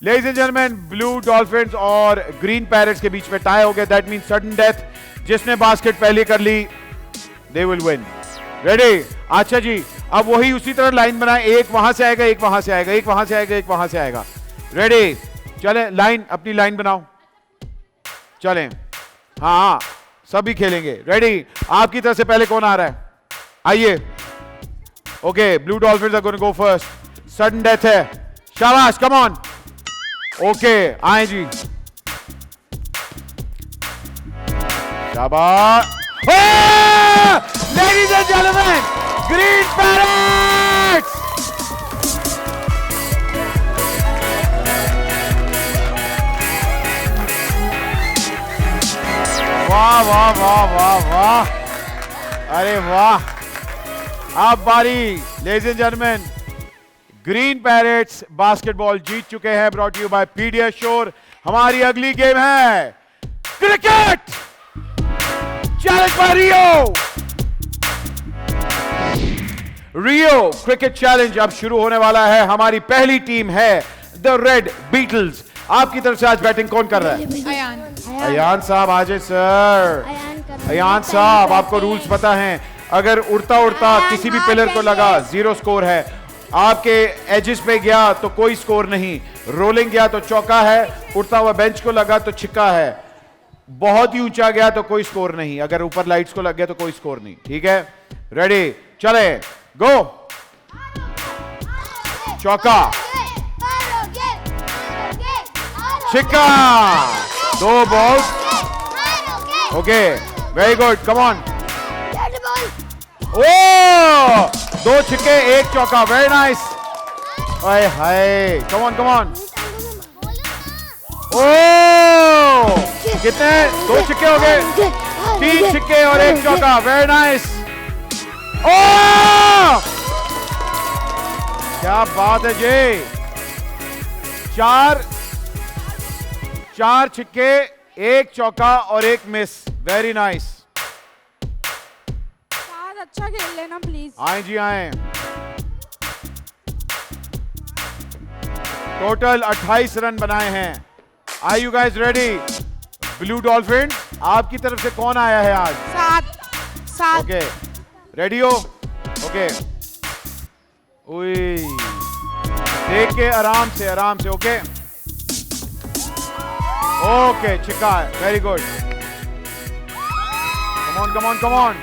Ladies and gentlemen, blue dolphins और green parrots के बीच में टाई हो गया. That means sudden death. जिसने बास्केट पहले कर ली, they will win. Ready? अच्छा जी, अब वही उसी तरह लाइन बनाए. एक वहां से आएगा, एक वहां से आएगा, एक वहां से आएगा, एक वहां से आएगा. रेडी? चले, लाइन, अपनी लाइन बनाओ. चलें. हाँ, सभी खेलेंगे. रेडी? आपकी तरफ से पहले कौन आ रहा है? आइए. Okay, blue dolphins are going to go first. Sudden death है. शाबाश, कम ऑन. ओके, आए जी. शाबाश. Ladies and gentlemen, green parrots! वाह वाह वाह वाह वाह, अरे वाह. अब बारी. Ladies and gentlemen, green parrots basketball जीत चुके हैं. Brought you by PediaSure. हमारी अगली गेम है cricket challenge by Rio. Rio cricket challenge अब शुरू होने वाला है. हमारी पहली टीम है द रेड बीटल्स. आपकी तरफ से आज बैटिंग कौन कर रहा है? अयान साहब. आज सर अयान साहब, आपको रूल्स पता हैं. अगर उड़ता उड़ता किसी भी प्लेयर को लगा, 0 स्कोर है. आपके एजेस पे गया तो कोई स्कोर नहीं. रोलिंग गया तो चौका है. उड़ता हुआ बेंच को लगा तो छिक्का है. बहुत ही ऊंचा गया तो कोई स्कोर नहीं. अगर ऊपर लाइट्स को लग गया तो कोई स्कोर नहीं. ठीक है? रेडी? चले, गो. चौका, छिक्का, 2 ball. Okay, very good, come on. ओ, 2 छिक्के, 1 चौका. Very nice. हाय हाय, कम ऑन कम ऑन. ओ, कितने? 2 छिक्के हो गए. 3 छिक्के और 1 चौका. Very nice. ओ, क्या बात है जी. 4 छिक्के, 1 चौका और 1 मिस. Very nice. अच्छा खेल लेना प्लीज. आए जी, आए. टोटल 28 रन बनाए हैं. Are you guys ready? Blue dolphin, आपकी तरफ से कौन आया है आज? 7. ओके, रेडी हो? ओके. उई, देख के आराम से ओके. ओके, छिक्का है. Very good. Come on come on come on.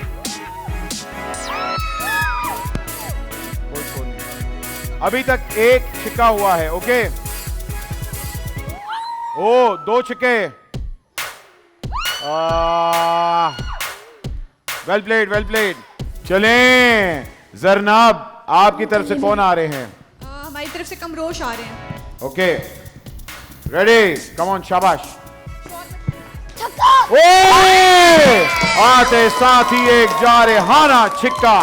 अभी तक 1 छिक्का हुआ है. ओके. ओ, 2 छिक्के. Well played, well played. चलें. जरनाब, आपकी तरफ से कौन आ रहे हैं? हमारी तरफ से कमरोश आ रहे हैं. Okay, ready, come on. शाबाश. ओए, आते साथ ही एक जारहाना छिक्का.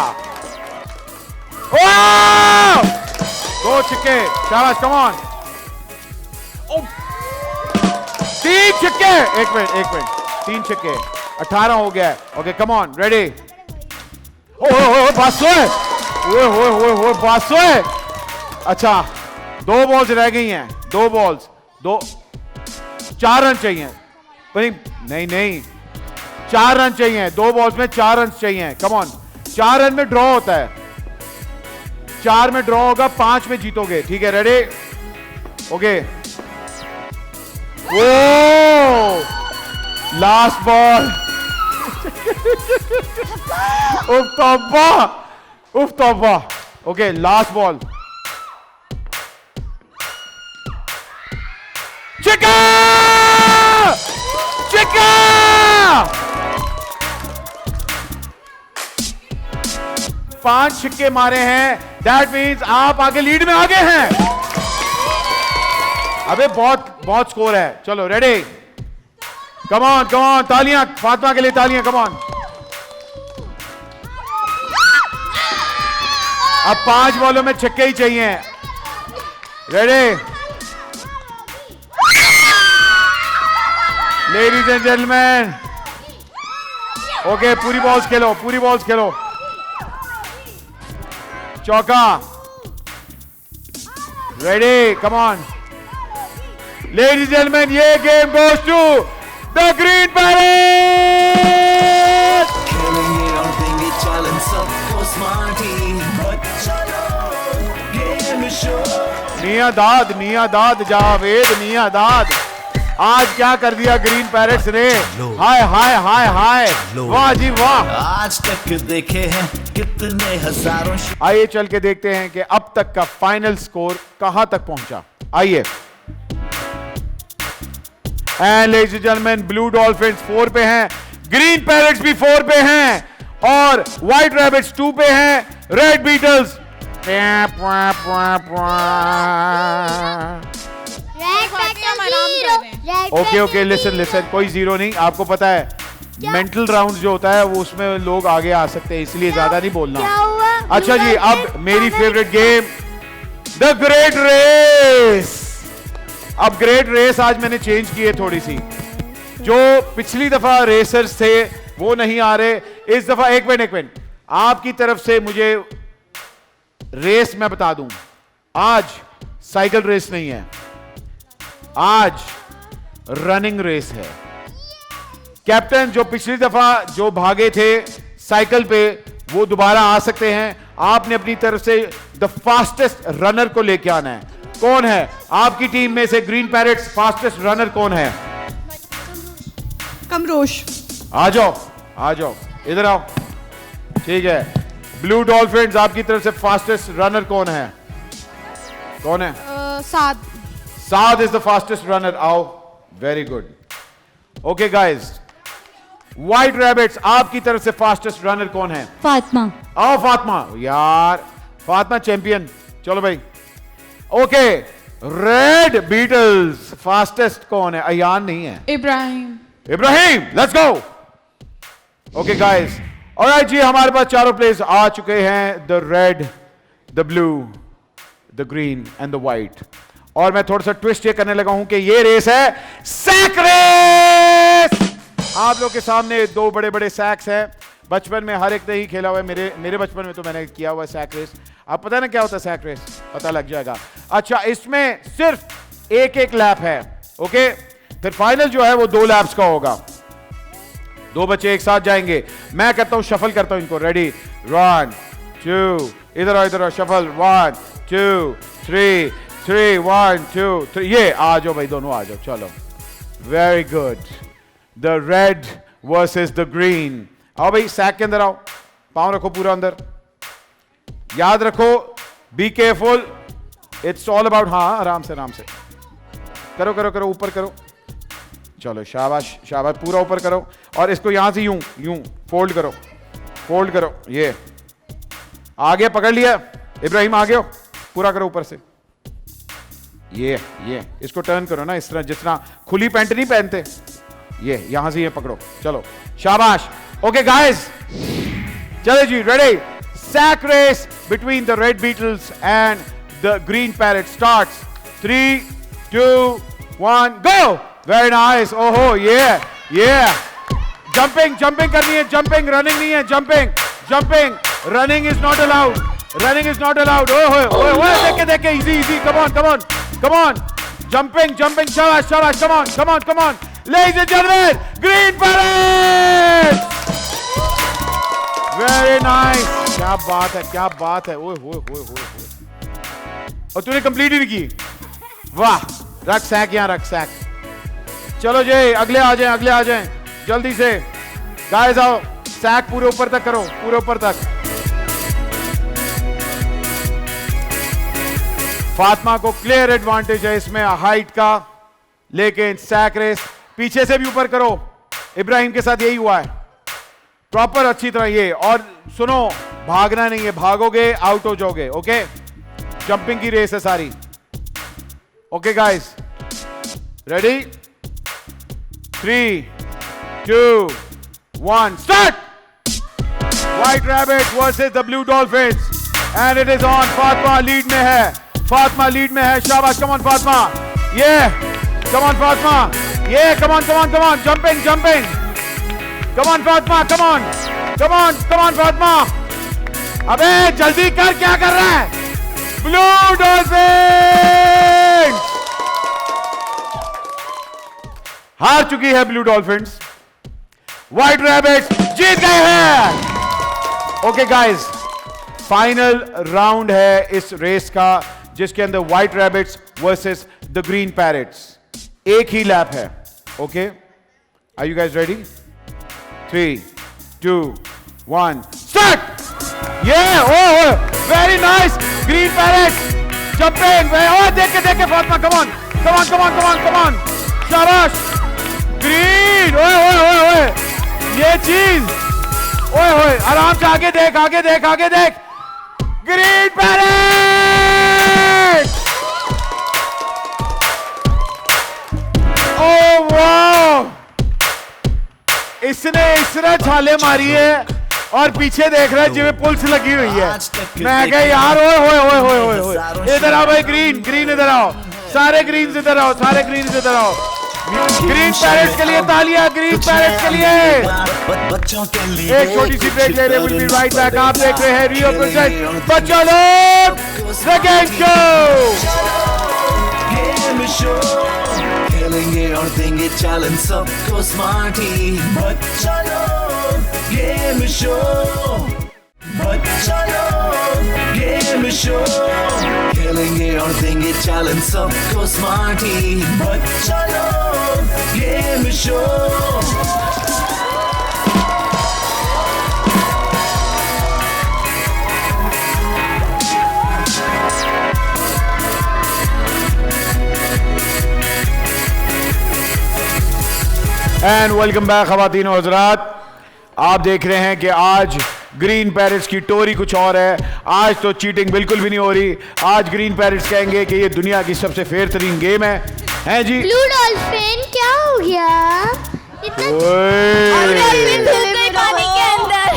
ओह! 2 छक्के, शाबाश, कम ऑन। 3 छक्के, एक मिनट, 3 छक्के, 18 हो गया है। Okay, come on, ready. ओह, 500 है, ओए, 500 है। अच्छा, 2 बॉल्स रह गई हैं, 2 बॉल्स, 4 रन चाहिए। नहीं, 4 रन चाहिए, 2 बॉल्स में 4 रन चाहिए। कम ऑन, 4 रन में ड्रॉ होता है, 4 में ड्रॉ होगा, 5 में जीतोगे। ठीक है, रेडी? ओके। ओ लास्ट बॉल। उफ तौबा। Okay, last ball. चिक्का 5 छक्के मारे हैं, दैट मीन्स आप आगे लीड में आगे हैं। अबे बहुत स्कोर है। चलो, रेडी? कम ऑन, तालियां फातिमा के लिए, तालियां, कम ऑन। अब 5 बॉलों में छक्के ही चाहिए। Ready? Ladies and gentleman, okay, पूरी बॉल्स खेलो। चौका, ready, come on. Ladies and gentleman, ये game goes to the green parrots. खेलेंगे और देंगे चैलेंज सबको स्मार्टी। गेम शो मियां दाद जावेद मियां दाद, आज क्या कर दिया ग्रीन पैरेट्स ने। हाय, वाह जी वाह। आज तक देखे हैं कितने हजारों आइए चल के देखते हैं कि अब तक का फाइनल स्कोर कहां तक पहुंचा। आइए। And ladies and gentleman, blue dolphins 4 पे हैं, ग्रीन पैरेट्स भी 4 पे हैं और व्हाइट रैबिट्स 2 पे हैं, रेड बीटल्स ओके, लिसन, कोई जीरो नहीं। आपको पता है मेंटल राउंड जो होता है वो उसमें लोग आगे आ सकते हैं, इसलिए ज्यादा नहीं बोलना। अच्छा जी, अब मेरी favourite game, the great race. अब ग्रेट रेस आज मैंने चेंज की है थोड़ी सी। जो पिछली दफा रेसर्स थे वो नहीं आ रहे इस दफा। एक मिनट, आपकी तरफ से मुझे रेस मैं बता दूं, आज साइकिल रेस नहीं है, आज रनिंग रेस है। कैप्टन जो पिछली दफा जो भागे थे साइकिल पे वो दोबारा आ सकते हैं। आपने अपनी तरफ से द फास्टेस्ट रनर को लेके आना है। कौन है आपकी टीम में से ग्रीन पैरेट्स फास्टेस्ट रनर कौन है? कमरोश। आ जाओ, इधर आओ। ठीक है, ब्लू डॉल्फिन्स आपकी तरफ से फास्टेस्ट रनर कौन है? साद इज द फास्टेस्ट रनर। आओ, very good. Okay guys, white rabbits आपकी तरफ से फास्टेस्ट रनर कौन है? फातिमा। आओ फातिमा, यार फातिमा चैंपियन। चलो भाई। ओके, रेड बीटल्स फास्टेस्ट कौन है? अयान नहीं है, Ibrahim. Let's go. Okay guys, alright जी, हमारे पास चारों प्लेयर्स आ चुके हैं, the red, the blue, the green and the white. और मैं थोड़ा सा ट्विस्ट ये करने लगा हूं कि ये रेस है सैक रेस। आप लोग के सामने 2 बड़े बड़े सैक्स हैं। बचपन में हर एक ने ही खेला हुआ है, मेरे बचपन में तो मैंने किया हुआ है सैक रेस। आप पता है ना क्या होता है सैक रेस? पता लग जाएगा। अच्छा, इसमें सिर्फ एक लैप है। ओके, फिर फाइनल जो है वो 2 लैप्स का होगा। 2 बच्चे एक साथ जाएंगे। मैं करता हूं, शफल करता हूं इनको। रेडी, 1 2, इधर आओ, शफल, 1 2 3 3 1 2 3। ये आ जाओ भाई, दोनों आ जाओ। चलो, very good. The red versus the green. आओ भाई, सैक के अंदर आओ, पांव रखो पूरा अंदर। याद रखो, be careful, it's all about. हाँ, आराम से करो, ऊपर करो। चलो, शाबाश, पूरा ऊपर करो। और इसको यहां से यूं फोल्ड करो। ये आगे पकड़ लिया, इब्राहिम आगे हो, पूरा करो ऊपर से। ये इसको टर्न करो ना, इस तरह जितना खुली पैंट नहीं पहनते, ये यहां से ये पकड़ो। चलो, शाबाश। ओके गाइस, चलो जी, ready, sack race between the red beetles and the green parrot starts. 3, 2, 1, go! Very nice. Oh, yeah, yeah. Jumping करनी है, jumping, running नहीं है, jumping. Running is not allowed. Oh, देखे, easy. Come on. Jumping. Shabash. Come on. Ladies and gentlemen, green parrot. Very nice. क्या बात है. ओए. और तूने कंप्लीट ही नहीं की. वाह. रख सैक. चलो जी, अगले आ जाएं. जल्दी से. गाइस आओ. सैक पूरे ऊपर तक करो. पूरे ऊपर तक. फातिमा को क्लियर एडवांटेज है इसमें हाइट का, लेकिन सैक रेस पीछे से भी ऊपर करो. इब्राहिम के साथ यही हुआ है. प्रॉपर अच्छी तरह ये. और सुनो, भागना नहीं है, भागोगे आउट हो जाओगे. ओके, जंपिंग की रेस है सारी. Okay guys, ready? 3, 2, 1, start! White Rabbit versus the Blue Dolphins, and it is on. Fatima lead में है. शाबाश. Come on Fatima. Yeah. Come on Fatima. Yeah. Come on. Jumping. Come on Fatima. Come on Fatima. अबे जल्दी कर, क्या कर रहा है? Blue Dolphins हार चुकी है. Blue dolphins. व्हाइट रैबिट्स जीत गए हैं. ओके गाइस, फाइनल राउंड है इस रेस का, जिसके अंदर white rabbits versus the green parrots. एक ही लैप है. Okay, are you guys ready? 3, 2, 1, start! Oh, very nice. Green parrot jumping. Oh, देखे फातिमा. Come on. शाबाश. ग्रीन. ओए. ये चीज. ओए. आराम से आगे देख. Green parrot. ओह वाह. इसने इस तरह छाले मारी है और पीछे देख रहा है जिਵੇਂ पुलिस लगी हुई है. मैं कहा यार, ओए. इधर आओ भाई. ग्रीन इधर आओ. सारे ग्रीन इधर आओ. ग्रीन पैरेट्स के लिए तालियां. ग्रीन पैरेट्स के लिए. एक छोटी सी ब्रेक ले रहे. Will be right back. आप देख रहे हैं रियो प्रेजेंट बच्चा लोग द गेम शो. खेलेंगे और देंगे चैलेंज सबको स्मार्टी. बच्चा लोग गेम शो. खेलेंगे और देंगे चैलेंज सबको स्मार्टी. बच्चा लोग game show. And welcome back खवातीन और हज़रात. आप देख रहे हैं कि आज ग्रीन पैरेट्स की टोरी कुछ और है. आज तो चीटिंग बिल्कुल भी नहीं हो रही. आज ग्रीन पैरेट्स कहेंगे कि ये दुनिया की सबसे फेयर तरीन गेम है जी. ब्लू डॉल्फिन क्या हो गया? पानी के अंदर.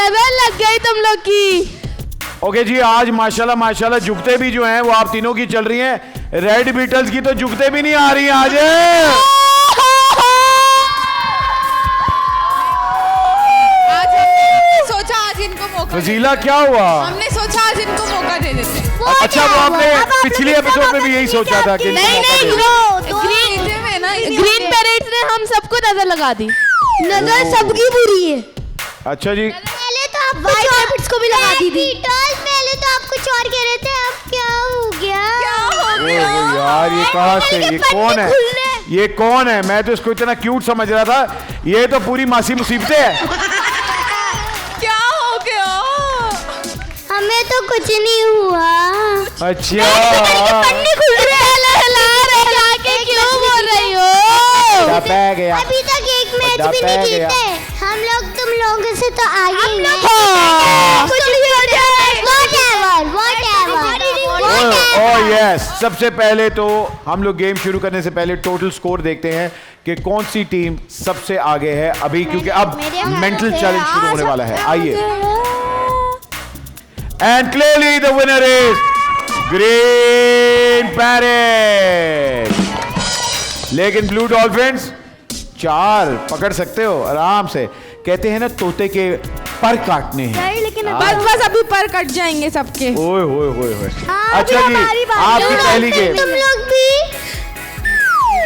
नजर लग गई तुम लोग की. ओके जी, आज माशाल्लाह जुगते भी जो हैं वो आप तीनों की चल रही हैं. रेड बीटल्स की तो जुगते भी नहीं आ रही हैं आज. फजीला क्या हुआ? हमने सोचा आज इनको मौका दे देते. अच्छा, वो आपने पिछले एपिसोड में भी यही सोचा था कि नहीं, ग्रीन पैरेट्स ने हम सबको नजर लगा दी. नजर सबकी बुरी है. अच्छा जी, पहले तो आप व्हाइट रैबिट्स को भी लगा दी थी. पहले तो आप कुछ और कह रहे थे, अब क्या हो गया? ओ यार, ये कहाँ से, ये कौन है? मैं तो इसको इतना क्यूट समझ रहा था. ये तो पूरी मासी मुसीबतें है. हमें तो कुछ नहीं हुआ. अच्छा, पन्नी खुल रहा के क्यों बोल रही हो? गया. अभी तक एक मैच भी नहीं जीते हम लोग. तुम लोगों से तो आगे ही हैं. ओह यस, सबसे पहले तो हम लोग गेम शुरू करने से पहले टोटल स्कोर देखते हैं कि कौन सी टीम सबसे आगे है अभी, क्योंकि अब मेंटल चैलेंज शुरू होने वाला है. आइए. And clearly the winner is Green Parrot. लेकिन ब्लू डॉल्फिन्स 4 पकड़ सकते हो आराम से। कहते हैं ना तोते के पर काटने हैं। लेकिन बस अभी पर कट जाएंगे सबके। ओए होए होए होए। हाँ, अच्छा जी, आपकी पहली गेम। तुम लोग भी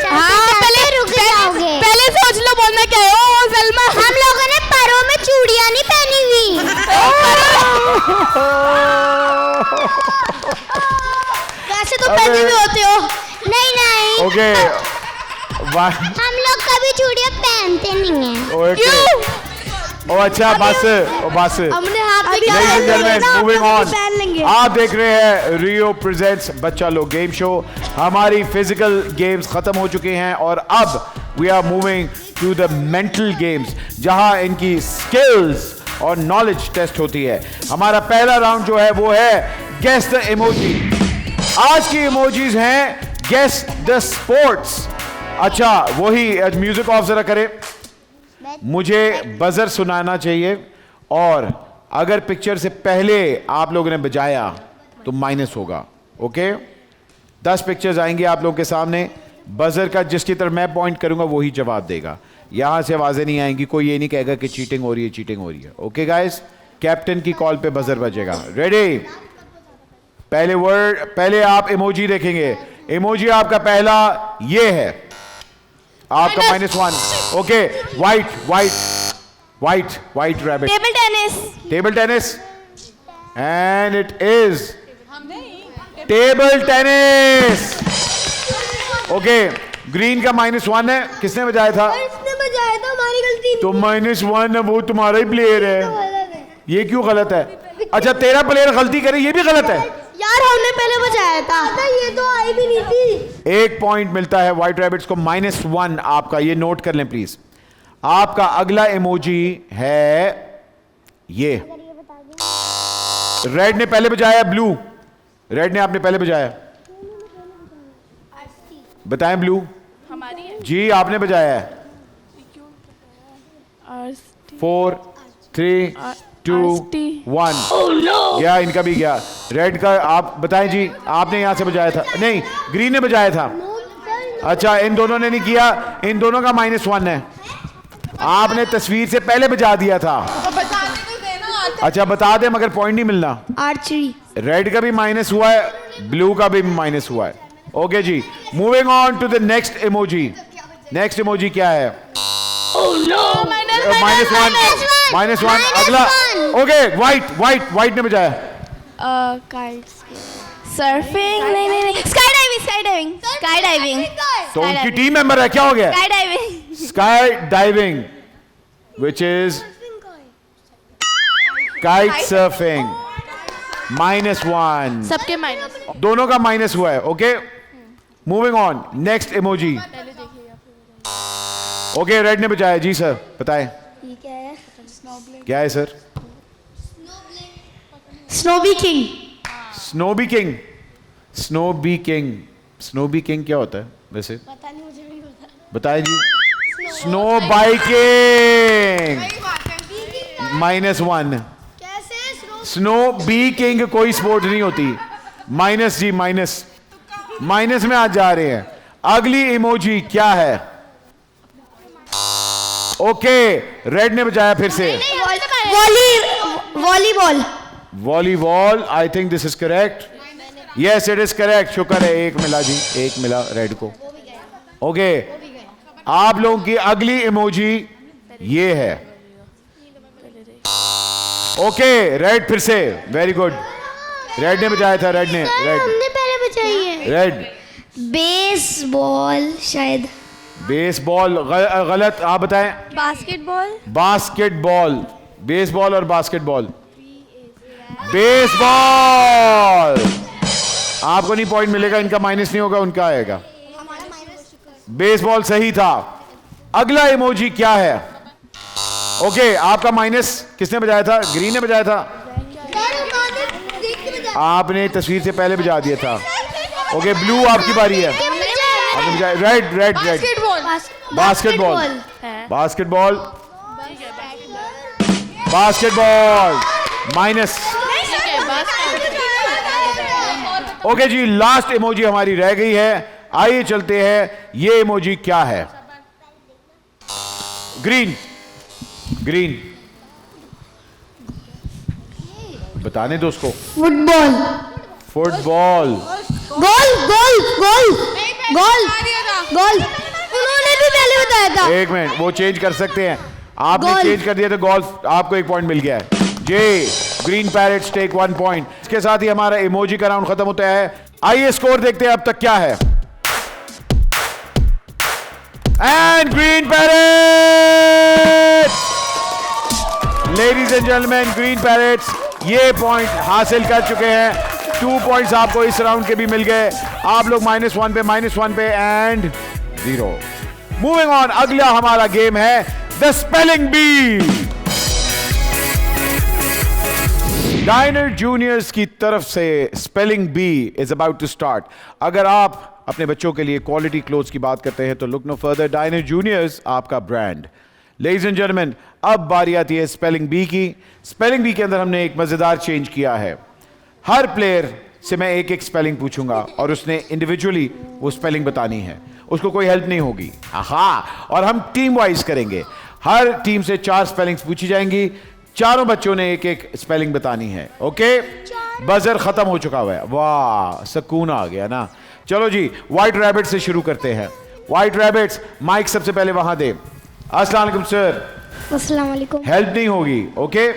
हाँ, पहले सोच लो बोलना क्या है। ओ सलमा, हम लोगों ने पैरों में चूड़ियां नहीं पहनी हुई। वैसे तो पहने भी होते हो। नहीं ओके हम लोग कभी चूड़ियां पहनते नहीं हैं। ओ अच्छा बस हमने हाथ मूविंग ऑन। आप देख रहे हैं रियो प्रेजेंट्स बच्चा लोग गेम शो। हमारी फिजिकल गेम्स खत्म हो चुके हैं और अब we are moving to the mental games, जहां इनकी स्किल्स और नॉलेज टेस्ट होती है। हमारा पहला राउंड जो है वो है गेस द इमोजी। आज की इमोजीज हैं गेस द स्पोर्ट्स। अच्छा वही म्यूजिक ऑफ जरा करें, मुझे बजर सुनाना चाहिए और अगर पिक्चर से पहले आप लोगों ने बजाया तो माइनस होगा। ओके 10 पिक्चर्स आएंगी आप लोगों के सामने। बजर का जिसकी तरफ मैं पॉइंट करूंगा वही जवाब देगा। यहां से आवाजें नहीं आएंगी, कोई ये नहीं कहेगा कि चीटिंग हो रही है। ओके गाइस, कैप्टन की कॉल पे बजर बजेगा। रेडी? पहले आप इमोजी देखेंगे। इमोजी आपका पहला ये है, आपका -1। Okay white rabbit. Table tennis and it is table tennis. Okay green का -1 है। किसने बजाया था? इसने बजाया था, हमारी गलती तो -1 है, वो तुम्हारा ही प्लेयर है। ये क्यों गलत है? अच्छा तेरा प्लेयर गलती करे ये भी गलत है यार, हमने पहले बजाया था। ये तो आई भी नहीं थी। 1 पॉइंट मिलता है व्हाइट रैबिट्स को, -1 आपका। ये नोट कर लें प्लीज। आपका अगला इमोजी है ये। रेड ने पहले बजाया, ब्लू। रेड ने आपने पहले बजाया, बताएं ब्लू। हमारी है जी आपने बजाया है। 4 3 2 1 गया, इनका भी गया। रेड का आप बताएं जी, आपने यहां से बजाया था? नहीं, ग्रीन ने बजाया था। अच्छा इन दोनों ने नहीं किया, इन दोनों का -1 है। आपने तस्वीर से पहले बजा दिया था। अच्छा बता दे मगर पॉइंट नहीं मिलना। आर्चरी। रेड का भी माइनस हुआ है, ब्लू का भी माइनस हुआ है। ओके जी, moving on to the next emoji. Next emoji क्या है? -1 अगला। ओके वाइट ने बजाया। सर्फिंग नहीं स्काई डाइविंग तो उनकी टीम मेंबर है, क्या हो गया? Sky diving which is kite surfing. -1 सबके माइनस। दोनों का माइनस हुआ है। Okay moving on, next emoji. Okay red ने बजाया जी सर, बताएं क्या है sir? Snobby king. Snobby king. Snobby king, snobby king क्या होता है वैसे? पता नहीं, मुझे भी पता। बताएं जी। Snow biking -1। कैसे? स्नो बी किंग कोई स्पोर्ट नहीं होती। माइनस जी, माइनस में आज जा रहे हैं। अगली इमोजी क्या है? ओके रेड ने बजाया फिर से। Volleyball. I think this is correct. Yes it is correct. शुक्र है, 1 मिला जी, 1 मिला रेड को। ओके आप लोगों की अगली इमोजी ये है। ओके रेड फिर से, वेरी गुड। रेड ने बजाया था, रेड हमने पहले बजाई है। रेड। बेसबॉल शायद। बेसबॉल गलत, आप बताएं। बास्केटबॉल। बेसबॉल और बास्केटबॉल। बेसबॉल। आपको नहीं पॉइंट मिलेगा, इनका माइनस नहीं होगा, उनका आएगा। बेसबॉल सही था। अगला इमोजी क्या है? ओके आपका माइनस किसने बजाया था? ग्रीन ने बजाया था। आपने तस्वीर से पहले बजा दिया था। ओके ब्लू आपकी बारी है। आपने बजाया रेड। Basketball minus. ओके जी, लास्ट इमोजी हमारी रह गई है। आइए चलते हैं, ये इमोजी क्या है? ग्रीन, ग्रीन, बताने दो उसको। फुटबॉल। फुटबॉल। गोल गोल गोल गोल गोल। उन्होंने भी पहले बताया था। एक मिनट, वो चेंज कर सकते हैं। आपने गोल्फ। चेंज कर दिया तो गोल्फ, आपको 1 पॉइंट मिल गया है। जे ग्रीन पैरेट्स टेक 1 पॉइंट। इसके साथ ही हमारा इमोजी का राउंड खत्म होता है। आइए स्कोर देखते हैं अब तक क्या है। And green parrots, ladies and gentleman, green parrots ये पॉइंट हासिल कर चुके हैं। 2 पॉइंट्स आपको इस राउंड के भी मिल गए। आप लोग -1 पे एंड 0। मूविंग ऑन, अगला हमारा गेम है the spelling bee. Diner juniors की तरफ से spelling bee is about to start. अगर आप अपने बच्चों के लिए क्वालिटी क्लोथ्स की बात करते हैं तो look no further, diner juniors आपका ब्रांड। लेडीज एंड जेंटलमैन, अब बारी आती है स्पेलिंग बी की। स्पेलिंग बी के अंदर हमने एक मजेदार चेंज किया है। हर प्लेयर से मैं एक स्पेलिंग पूछूंगा और उसने इंडिविजुअली वो स्पेलिंग बतानी है, उसको कोई हेल्प नहीं होगी। हाँ, और हम टीम वाइज करेंगे। हर टीम से 4 स्पेलिंग्स पूछी जाएंगी, चारों बच्चों ने एक स्पेलिंग बतानी है। ओके, बजर खत्म हो चुका हुआ है। वाह, सुकून आ गया ना। चलो जी, व्हाइट रैबिट से शुरू करते हैं। व्हाइट रैबिट्स, माइक सबसे पहले वहां दे। अस्सलाम वालेकुम सर। अस्सलाम वालेकुम। हेल्प नहीं होगी। ओके,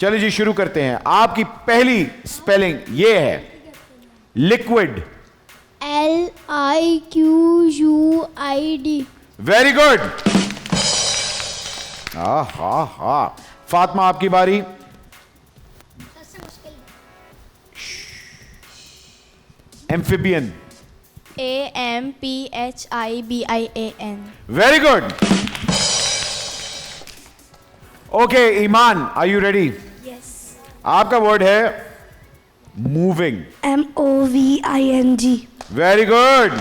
चलिए जी शुरू करते हैं। आपकी पहली स्पेलिंग ये है लिक्विड। LIQUID। Very good. हा। फातिमा, आपकी बारी। Amphibian. AMPHIBIAN। Very good. Okay, Iman, are you ready? Yes. आपका वर्ड है moving. MOVING। Very good.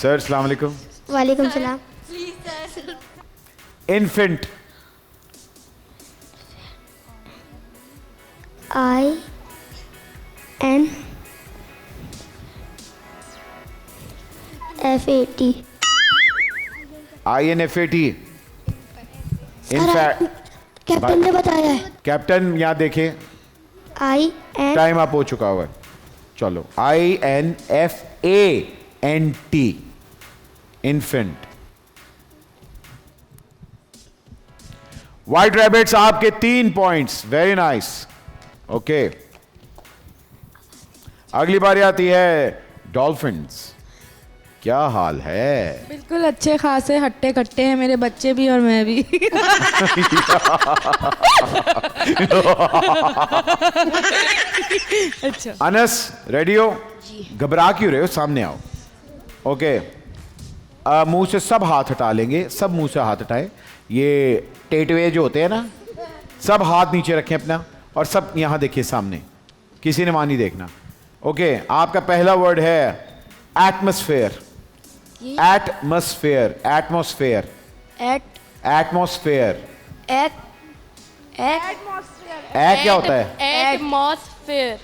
Sir, अस्सलाम वालेकुम। वालेकुम सलाम। Infant. INFAT। INFAT। In fact captain ने बताया है। कैप्टन यहां देखें, IN। टाइम अप हो चुका हुआ है। चलो, INFANT, इन्फेंट। व्हाइट रैबिट्स, आपके 3 पॉइंट्स। Very nice. ओके, अगली बारी आती है डॉल्फिन्स। क्या हाल है? बिल्कुल अच्छे खासे हट्टे कट्टे हैं मेरे बच्चे भी और मैं भी। अच्छा, अनस, रेडी हो? घबरा क्यों रहे हो? सामने आओ। ओके, मुंह से सब हाथ हटा लेंगे। सब मुंह से हाथ हटाएं। ये टेटवे जो होते हैं ना, सब हाथ नीचे रखें अपना और सब यहां देखिए सामने, किसी ने वहां नहीं देखना। ओके, आपका पहला वर्ड है एटमॉस्फेयर। Atmosphere, atmosphere, atmosphere. क्या होता है? एटमॉस्फेयर।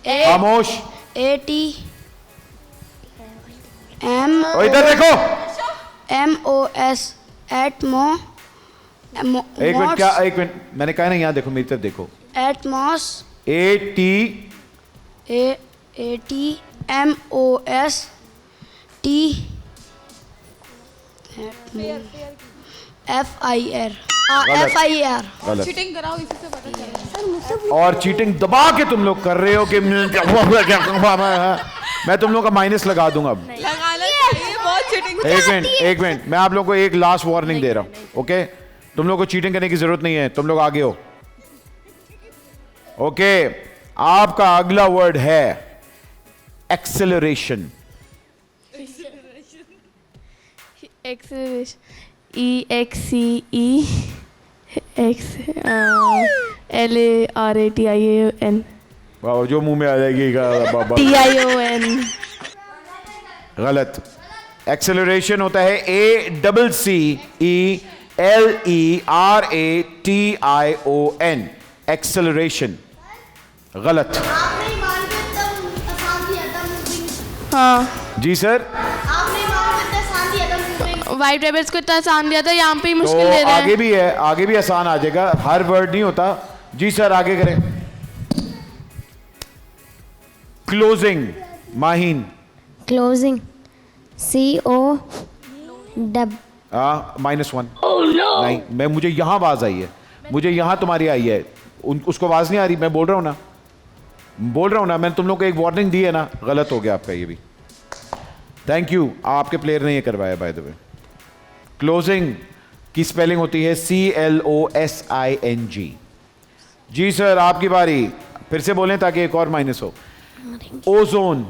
खामोश। ATM। और इधर देखो। MOS। एटमो। एक मिनट, क्या? एक मिनट, मैंने कहा ना यहां देखो, मेरी तरफ देखो। एटमॉस। ATMOS। FIR। गलत। चीटिंग कराओ, इसी से पता चलेगा। और चीटिंग दबा के तुम लोग कर रहे हो कि मैं तुम लोग का माइनस लगा दूंगा अब। लगाना चाहिए, बहुत चीटिंग। एक मिनट, मैं आप लोग को एक लास्ट वार्निंग दे रहा हूं। ओके, तुम लोग को चीटिंग करने की जरूरत नहीं है, तुम लोग आगे हो। ओके, आपका अगला वर्ड है एक्सेलरेशन। एक्सेलरेशन। EXCEXLARATION। वाह, जो मुंह में आ जाएगी TION। गलत। एक्सेलरेशन होता है ACCELERATION। एक्सेलरेशन। गलत। हाँ जी सर। वाइट रेबिट्स को इतना आसान दिया था, यहाँ पे ही मुश्किल तो दे रहे आगे हैं। भी है, आगे भी आसान आ जाएगा, हर वर्ड नहीं होता। जी सर आगे करें। Closing Maheen. Closing CO dub -1। नहीं, मैं मुझे यहां आवाज आई है, मुझे यहां तुम्हारी आई है, उसको आवाज नहीं आ रही। मैं बोल रहा हूं ना, मैंने तुम लोग को एक वार्निंग दी है ना, गलत हो गया आपका ये भी। थैंक यू, आपके प्लेयर ने ये करवाया बाय द वे। क्लोजिंग की स्पेलिंग होती है CLOSING। जी सर आपकी बारी, फिर से बोलें ताकि एक और माइनस हो। ओजोन।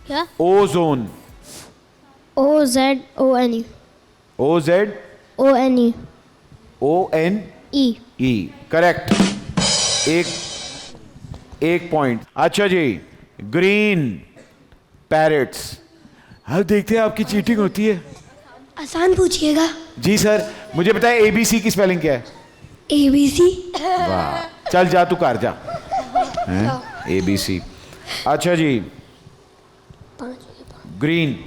क्या? ओजोन। OZONE OZONE correct. एक पॉइंट। अच्छा जी, ग्रीन पैरेट्स। अब देखते हैं आपकी चीटिंग होती है। आसान पूछिएगा। जी सर, मुझे बताए ABC की स्पेलिंग क्या है? ABC वाह, चल जा तू कर जा। ABC। अच्छा जी, ग्रीन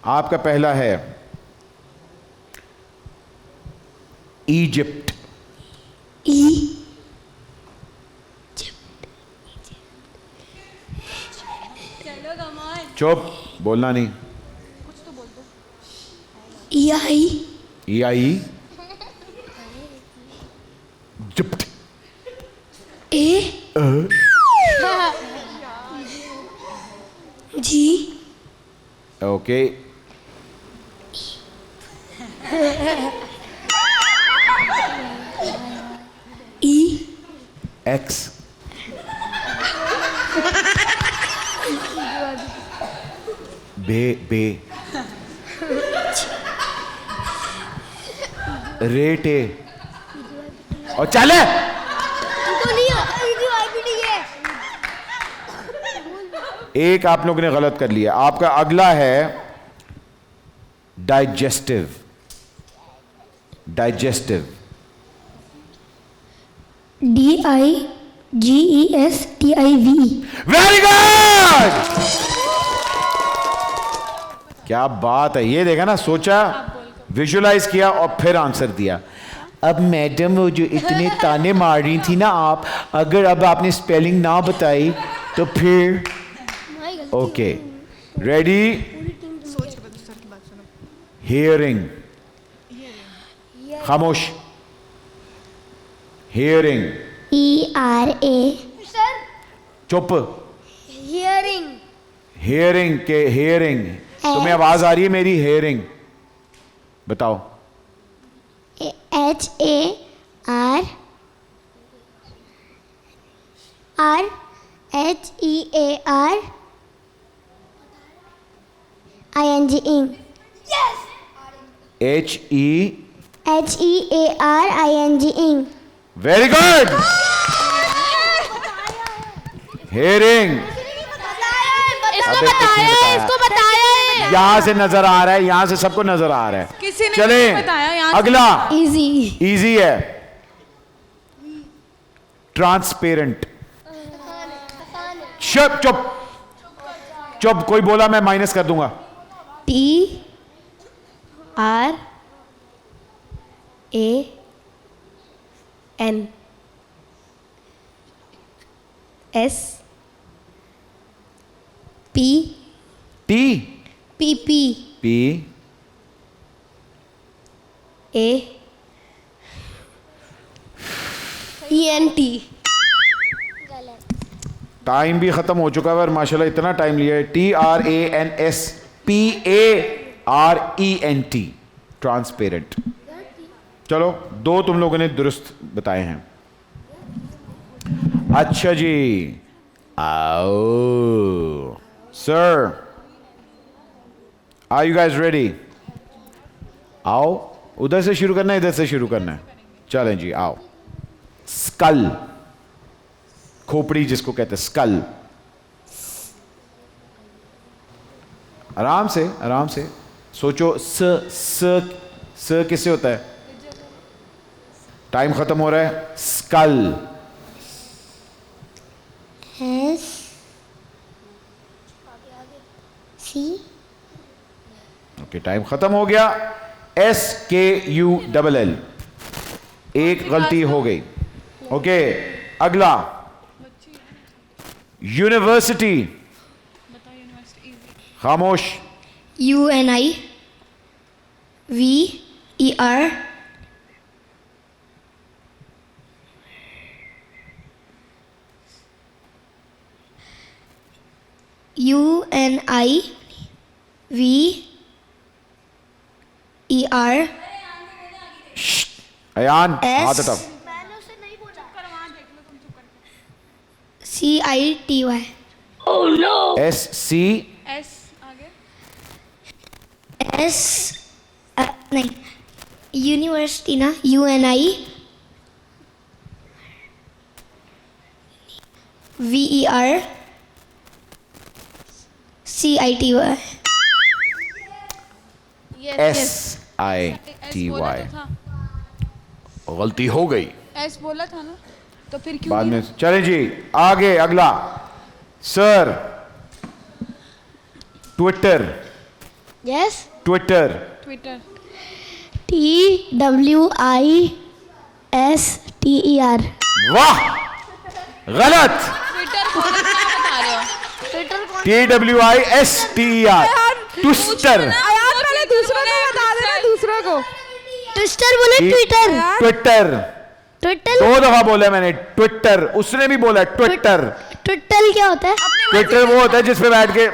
आपका पहला है इजिप्ट। चुप, बोलना नहीं। EI जिप्ट। G okay. X बे रेटे और चले। एक आप लोगों ने गलत कर लिया। आपका अगला है डाइजेस्टिव। DIGESTIVE। वेरी गुड, क्या बात है। ये देखा ना, सोचा, विजुलाइज किया और फिर आंसर दिया। अब मैडम वो जो इतने ताने मार रही थी ना आप, अगर अब आपने स्पेलिंग ना बताई तो फिर। Okay ready. हियरिंग, खामोश। Hearing ERA। चुप। हियरिंग। हियरिंग के हियरिंग, तुम्हें आवाज आ रही है मेरी? हियरिंग बताओ। HEARING। Very good. हियरिंग। इसको बताया है। यहां से नजर आ रहा है, यहां से सबको नजर आ रहा है। किसी ने चले नहीं बताया यहाँ से। अगला। इजी है ट्रांसपेरेंट। चुप चुप चुप, कोई बोला मैं माइनस कर दूंगा। ENT। टाइम भी खत्म हो चुका है और माशाल्लाह इतना टाइम लिया है। TRANSPARENT transparent. चलो, दो तुम लोगों ने दुरुस्त बताए हैं। अच्छा जी, आओ sir, are you guys ready? आओ, उधर से शुरू करना है, इधर से शुरू करना है। चलें जी, आओ। स्कल, खोपड़ी जिसको कहते हैं, स्कल। आराम से सोचो। स किससे होता है? टाइम खत्म हो रहा है। स्कल। सी ओके, टाइम खत्म हो गया। SKULL, एक गलती हो गई। ओके, अगला यूनिवर्सिटी। खामोश। UNIVER अयान हाथ हटाओ। CITY SC S नहीं, यूनिवर्सिटी ना, UNIVER CITY SITY। गलती हो गई। एस बोला था ना, तो फिर क्यों बाद में चलें जी आगे। अगला sir, Twitter. Yes Twitter. Twitter TWISTER वाह, गलत। ट्विटर बोला, क्या बता रहे हो? TWISTER, twister. यार पहले दूसरों को बता देना, दूसरों को। ट्विस्टर बोले, ट्विटर ट्विटर ट्विटर 2 दफा बोला मैंने, ट्विटर। उसने भी बोला ट्विटर। ट्विटर क्या होता है? ट्विटर वो होता है जिसपे बैठ के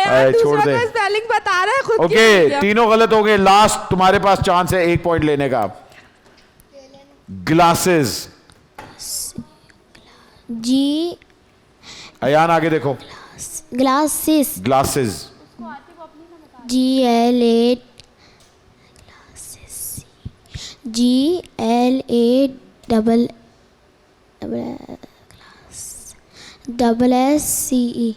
यार छोड़ दूसरों दे। को स्पेलिंग बता रहा है, खुद की ओके, भूल गया। तीनों गलत हो गए। लास्ट तुम्हारे पास चांस है 1 पॉइंट लेने का। ग्लासेस। G अयान आगे देखो। Glasses glasses. GLA double SCE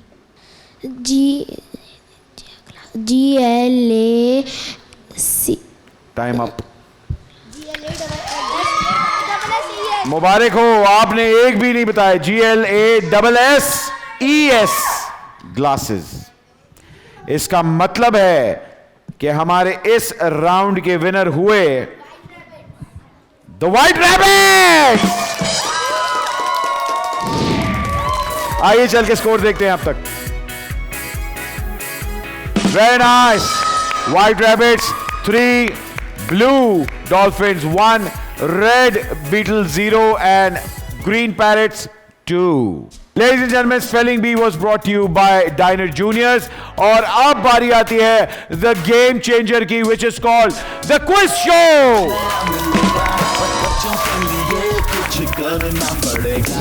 GLAC time up. मुबारक हो, आपने एक भी नहीं बताया। GLASSES, glasses. इसका मतलब है कि हमारे इस राउंड के विनर हुए द व्हाइट रैबिट्स। आइए चल के स्कोर देखते हैं अब तक। Very nice. White rabbits 3, blue dolphins 1, red beetle 0 and green parrots 2. Ladies and gentlemen, Spelling Bee was brought to you by Diner Juniors. और अब बारी आती है The Game Changer की, which is called The Quiz Show. बच्चों के लिए कुछ करना पड़ेगा।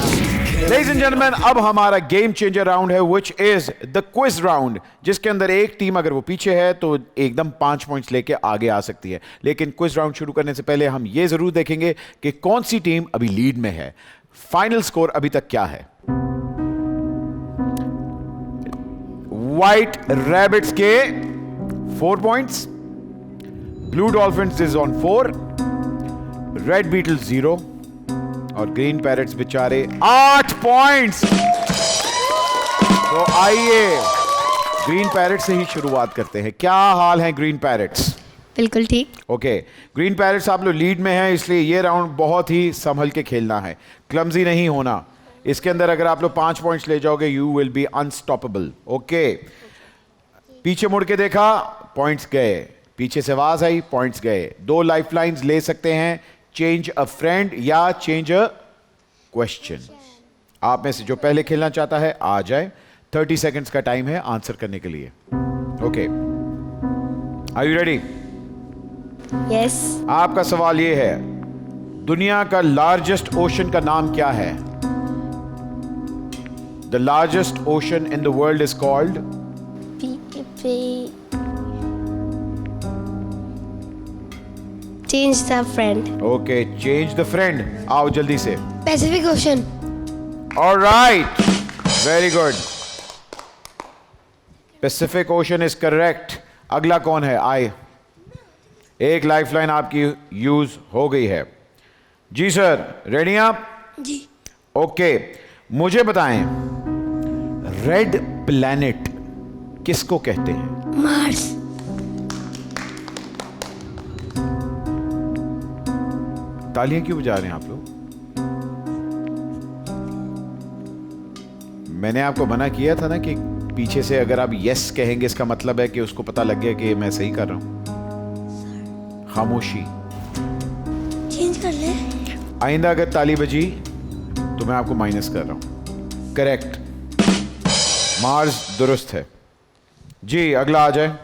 Ladies and gentlemen, अब हमारा गेम चेंजर राउंड है, which is the quiz round, जिसके अंदर एक टीम अगर वो पीछे है तो एकदम 5 पॉइंट्स लेके आगे आ सकती है। लेकिन क्विज राउंड शुरू करने से पहले हम ये जरूर देखेंगे कि कौन सी टीम अभी लीड में है। फाइनल स्कोर अभी तक क्या है? व्हाइट रैबिट्स के 4 points, blue dolphins is on 4, red beetle 0 और ग्रीन पैरेट्स बेचारे 8 पॉइंट्स। तो आइए ग्रीन पैरेट से ही शुरुआत करते हैं। क्या हाल है ग्रीन पैरेट्स? बिल्कुल ठीक। ओके, ग्रीन पैरेट्स आप लोग लीड में हैं, इसलिए ये राउंड बहुत ही संभल के खेलना है, क्लमजी नहीं होना। इसके अंदर अगर आप लोग 5 पॉइंट्स ले जाओगे, you will be unstoppable. Okay, पीछे मुड़ के देखा, पॉइंट्स गए। पीछे से आवाज आई, पॉइंट्स गए। 2 लाइफलाइंस ले सकते हैं, चेंज अ फ्रेंड या चेंज अ क्वेश्चन। आप में से जो पहले खेलना चाहता है आ जाए। 30 सेकंड्स का टाइम है आंसर करने के लिए। Okay, are you ready? Yes. आपका सवाल ये है, दुनिया का लार्जेस्ट ओशन का नाम क्या है? The largest ocean in the world is called change the friend. Okay, change the friend. आओ जल्दी से। Pacific ocean. Alright, very good. Pacific ocean is correct. अगला कौन है? आए, एक लाइफलाइन आपकी यूज हो गई है। जी सर, रेडी आप? जी। ओके, मुझे बताएं रेड प्लैनेट किसको कहते हैं? मार्स। तालियां क्यों बजा रहे हैं आप लोग? मैंने आपको मना किया था ना कि पीछे से अगर आप यस कहेंगे इसका मतलब है कि उसको पता लग गया कि मैं सही कर रहा हूं। खामोशी। चेंज कर ले। आइंदा अगर ताली बजी तो मैं आपको माइनस कर रहा हूं। करेक्ट, मार्स दुरुस्त है जी। अगला आ जाए।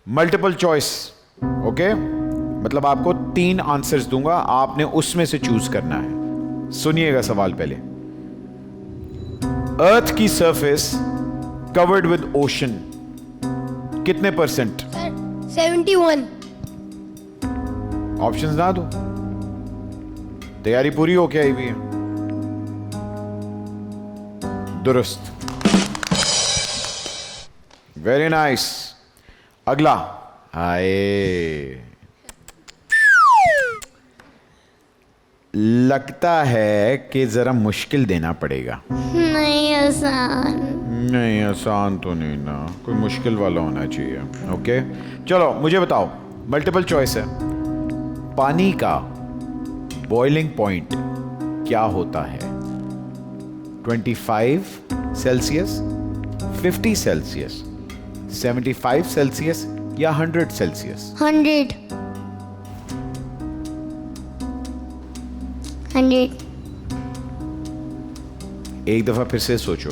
Multiple choice, okay? मतलब आपको 3 आंसर्स दूंगा, आपने उसमें से चूज करना है। सुनिएगा सवाल पहले। अर्थ की सरफेस कवर्ड विद ओशन कितने %? 71। ऑप्शंस ना दो, तैयारी पूरी होके आई हुई है। दुरुस्त, वेरी नाइस। अगला आए। लगता है कि जरा मुश्किल देना पड़ेगा। नहीं आसान। नहीं, आसान तो नहीं ना, कोई मुश्किल वाला होना चाहिए। ओके चलो मुझे बताओ, मल्टीपल चॉइस है। पानी का बॉइलिंग पॉइंट क्या होता है? 25 सेल्सियस, 50 सेल्सियस, 75 सेल्सियस या 100 सेल्सियस? 100। एक दफा फिर से सोचो।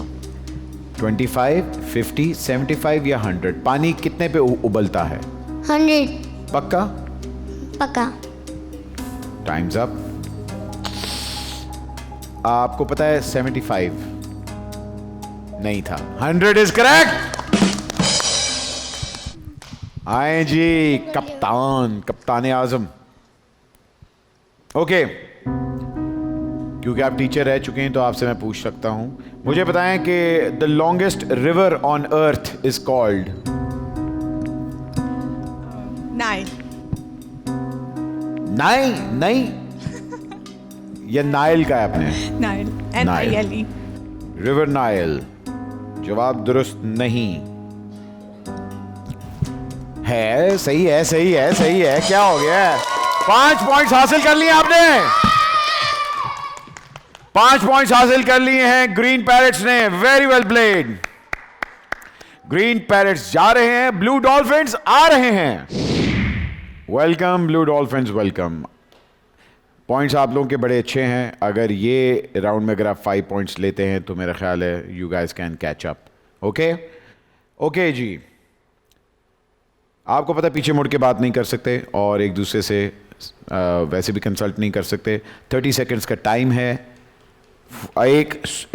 25, 50, 75 या 100? पानी कितने पे उबलता है? 100। पक्का? पक्का। Times up. आपको पता है 75 नहीं था, 100 इज करेक्ट। आए जी कप्तान, कप्तान आजम। ओके, क्योंकि आप टीचर रह चुके हैं तो आपसे मैं पूछ सकता हूं। मुझे बताएं कि the longest river on earth is called? Nile. Nile? नहीं, ये नाइल का है आपने? Nile, NILE। River Nile. जवाब दुरुस्त नहीं है। सही है, सही है, सही है। क्या हो गया? 5 पॉइंट्स हासिल कर लिए आपने। 5 पॉइंट्स हासिल कर लिए हैं ग्रीन पैरेट्स ने। Very well played. Green parrots जा रहे हैं, ब्लू डॉल्फिन्स आ रहे हैं। Welcome blue dolphins, welcome. Points आप लोगों के बड़े अच्छे हैं। अगर ये राउंड में अगर आप 5 पॉइंट्स लेते हैं तो मेरा ख्याल है you guys can catch up. Okay okay जी। आपको पता है पीछे मुड़ के बात नहीं कर सकते और एक दूसरे से वैसे भी कंसल्ट नहीं कर सकते। 30 सेकेंड्स का टाइम है।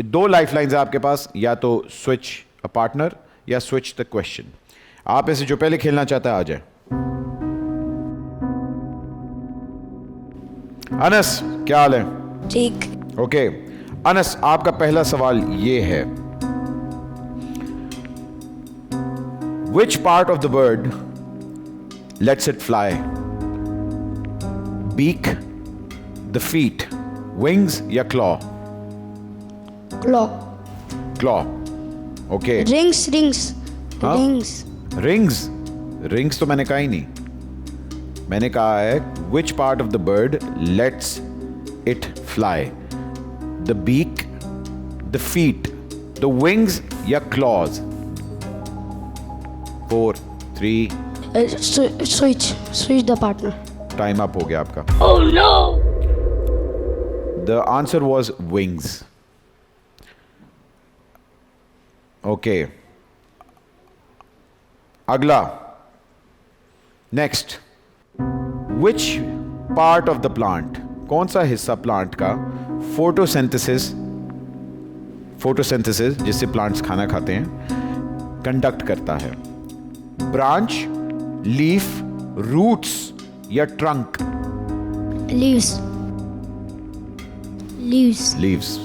2 लाइफ लाइन्स है आपके पास, या तो स्विच अ पार्टनर या स्विच द क्वेश्चन। आप ऐसे जो पहले खेलना चाहता है आ जाए। अनस क्या हाल है? ठीक। ओके अनस, आपका पहला सवाल ये है, which part of the bird lets it fly? Beak, the feet, wings या claw? Clock. Claw. Okay. Rings. Rings. हाँ? रिंग्स। रिंग्स? रिंग्स तो मैंने कहा ही नहीं। मैंने कहा है which part of the bird lets it fly? The beak, the feet, the wings या claws? 4, 3, switch the partner. Time up हो गया आपका। Oh no! The answer was wings. Okay. अगला, next, which part of the plant, कौन सा हिस्सा plant का photosynthesis जिससे प्लांट्स खाना खाते हैं कंडक्ट करता है? ब्रांच, लीफ, रूट्स या ट्रंक? लीव्स। लीव्स। लीव्स।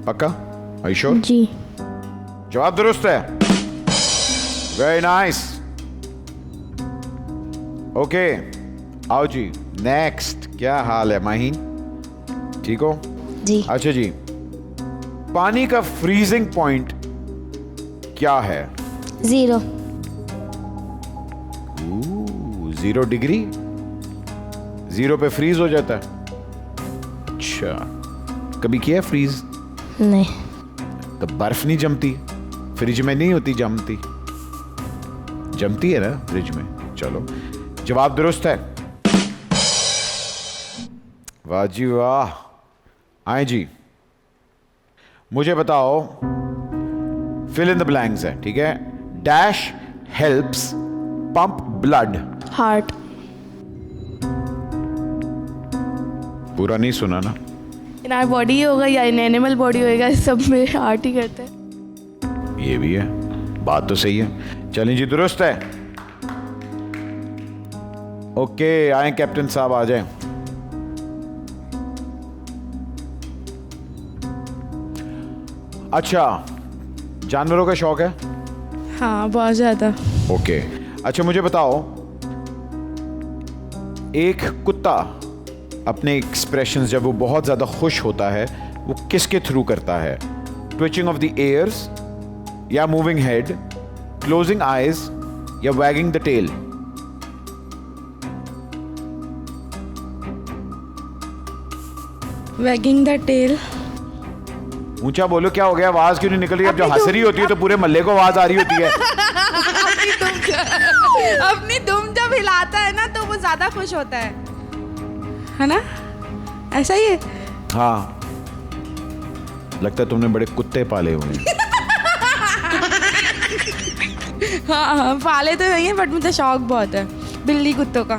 पक्का? Are you sure? जी। जवाब दुरुस्त है। Very nice. ओके आओ जी नेक्स्ट। क्या हाल है माहीन? ठीक हो? जी। अच्छा जी, पानी का फ्रीजिंग पॉइंट क्या है? 0. 0 डिग्री? 0 पे फ्रीज हो जाता है? अच्छा, कभी किया फ्रीज? नहीं. तो बर्फ नहीं जमती, फ्रिज में नहीं होती, जमती है ना फ्रिज में. चलो, जवाब दुरुस्त है. वाह जी वाह. आए जी, मुझे बताओ, फिल इन द ब्लैंक्स है, ठीक है. Dash helps pump blood. Heart. पूरा नहीं सुना ना? इन आर बॉडी होगा या इन एनिमल बॉडी होगा, इस सब में हार्ट ही करते हैं. ये भी है, बात तो सही है. चलें जी, दुरुस्त है. ओके, आए कैप्टन साहब, आ जाएं. अच्छा, जानवरों का शौक है? हाँ, बहुत ज़्यादा. ओके. अच्छा, मुझे बताओ, एक कुत्ता अपने एक्सप्रेशंस जब वो बहुत ज्यादा खुश होता है वो किसके थ्रू करता है? ट्विचिंग ऑफ द ears, या मूविंग हेड, क्लोजिंग आईज, या wagging the tail? Wagging the tail. ऊंचा बोलो, क्या हो गया? आवाज क्यों नहीं निकल रही? अब जो हंस रही होती है तो पूरे मल्ले को आवाज आ रही होती है. अपनी दुम जब हिलाता है ना तो वो ज्यादा खुश होता है ना? ऐसा ही है. हाँ, लगता है तुमने बड़े कुत्ते पाले हुए हैं. हाँ, पाले तो नहीं है, बट मुझे शौक बहुत है बिल्ली कुत्तों का.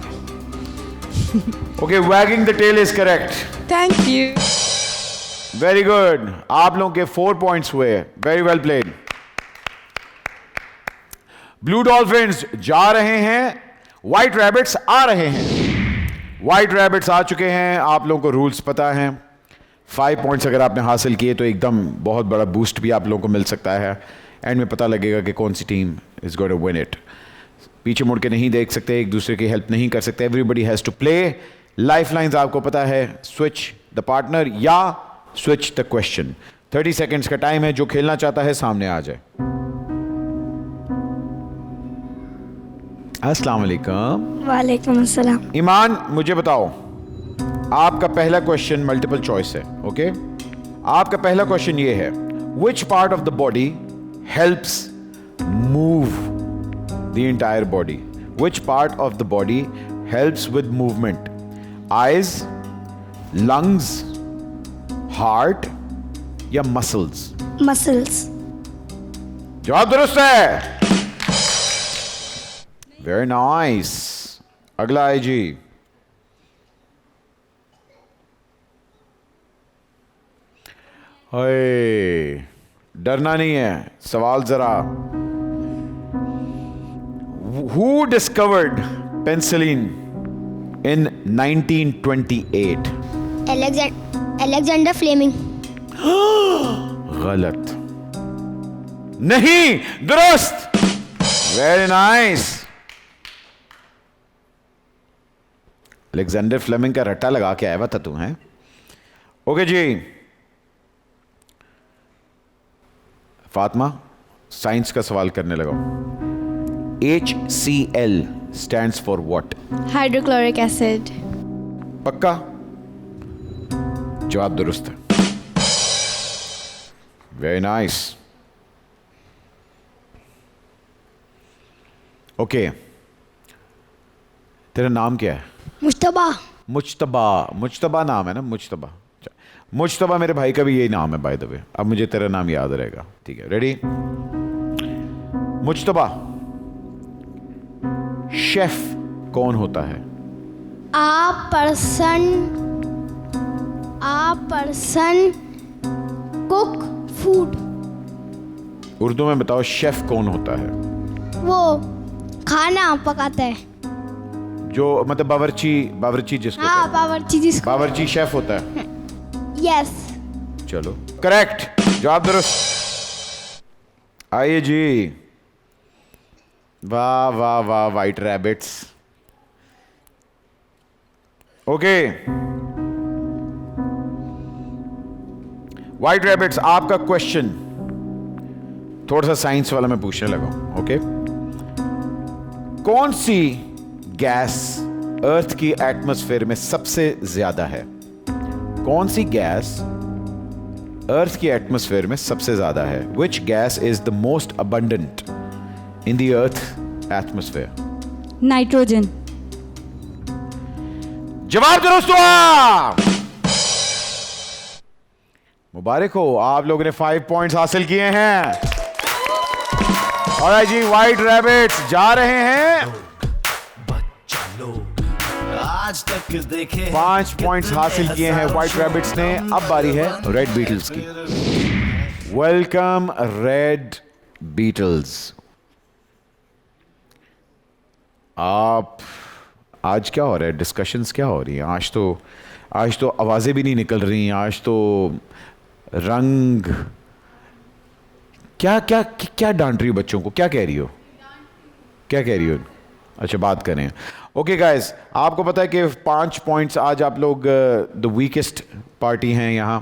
Okay, wagging the tail is correct. Thank you. Very good. आप लोगों के 4 पॉइंट्स हुए. Very well played. Blue dolphins जा रहे हैं, व्हाइट रैबिट्स आ रहे हैं. व्हाइट रैबिट्स आ चुके हैं. आप लोगों को रूल्स पता हैं. 5 पॉइंट्स अगर आपने हासिल किए तो एकदम बहुत बड़ा बूस्ट भी आप लोगों को मिल सकता है. एंड में पता लगेगा कि कौन सी team is going to win it. पीछे मुड़ के नहीं देख सकते, एक दूसरे की हेल्प नहीं कर सकते. Everybody has to play. Life lines आपको पता है, स्विच द पार्टनर या स्विच द क्वेश्चन. 30 सेकेंड्स का टाइम है. जो खेलना चाहता है सामने आ जाए. अस्सलाम वालेकुम. वालेकुम अस्सलाम. ईमान, मुझे बताओ, आपका पहला क्वेश्चन मल्टीपल चॉइस है. ओके, आपका पहला क्वेश्चन ये है, which part of the body helps move the entire body? Which part of the body helps with movement? Eyes, lungs, heart या मसल्स? मसल्स. जवाब दुरुस्त है. Very nice. अगला है जी. हाय, डरना नहीं है. सवाल जरा, who discovered penicillin in 1928? Alexander Fleming. गलत. नहीं, दुरुस्त. Very nice. अलेक्जेंडर फ्लेमिंग का रट्टा लगा के आया हुआ था तू, हैं? ओके जी. फातिमा, साइंस का सवाल करने लगा. HCl stands for what? Hydrochloric acid. पक्का? जवाब दुरुस्त है. Very nice. ओके, तेरा नाम क्या है? मुश्तबा. मुज्तबा. मुज्तबा नाम है ना? मुज्तबा. मुज्तबा मेरे भाई का भी यही नाम है बाय द वे. अब मुझे तेरा नाम याद रहेगा. ठीक है, रेडी? मुज्तबा, शेफ कौन होता है? आ पर्सन कुक फूड. उर्दू में बताओ, शेफ कौन होता है? वो खाना पकाता है. जो मतलब बावर्ची जिसको हाँ, कहते हैं. बावर्ची जिसको. बावर्ची शेफ होता है. यस. चलो, करेक्ट. जवाब दुरुस्त. आइए जी. वाह वाह वाह, white rabbits. Okay, white rabbits, आपका क्वेश्चन थोड़ा सा साइंस वाला मैं पूछने लगा हूं, ओके? कौन सी गैस अर्थ की एटमॉस्फेयर में सबसे ज्यादा है? कौन सी गैस अर्थ की एटमॉस्फेयर में सबसे ज्यादा है? Which gas is the most abundant in the earth atmosphere? Nitrogen. जवाब दुरुस्त हुआ। मुबारक हो, आप लोगों ने 5 पॉइंट्स हासिल किए हैं। और जी व्हाइट रैबिट्स जा रहे हैं, आज तक देखे 5 पॉइंट्स हासिल किए हैं व्हाइट रैबिट्स ने। अब बारी है रेड बीटल्स की। Welcome red Beatles. आप आज क्या हो रहा है? डिस्कशंस क्या हो रही हैं? आज तो आवाजें भी नहीं निकल रही। आज तो रंग क्या डांट रही हो बच्चों को? क्या कह रही हो? अच्छा, बात करें। ओके गाइस, आपको पता है कि 5 पॉइंट्स आज आप लोग द वीकेस्ट पार्टी हैं यहाँ।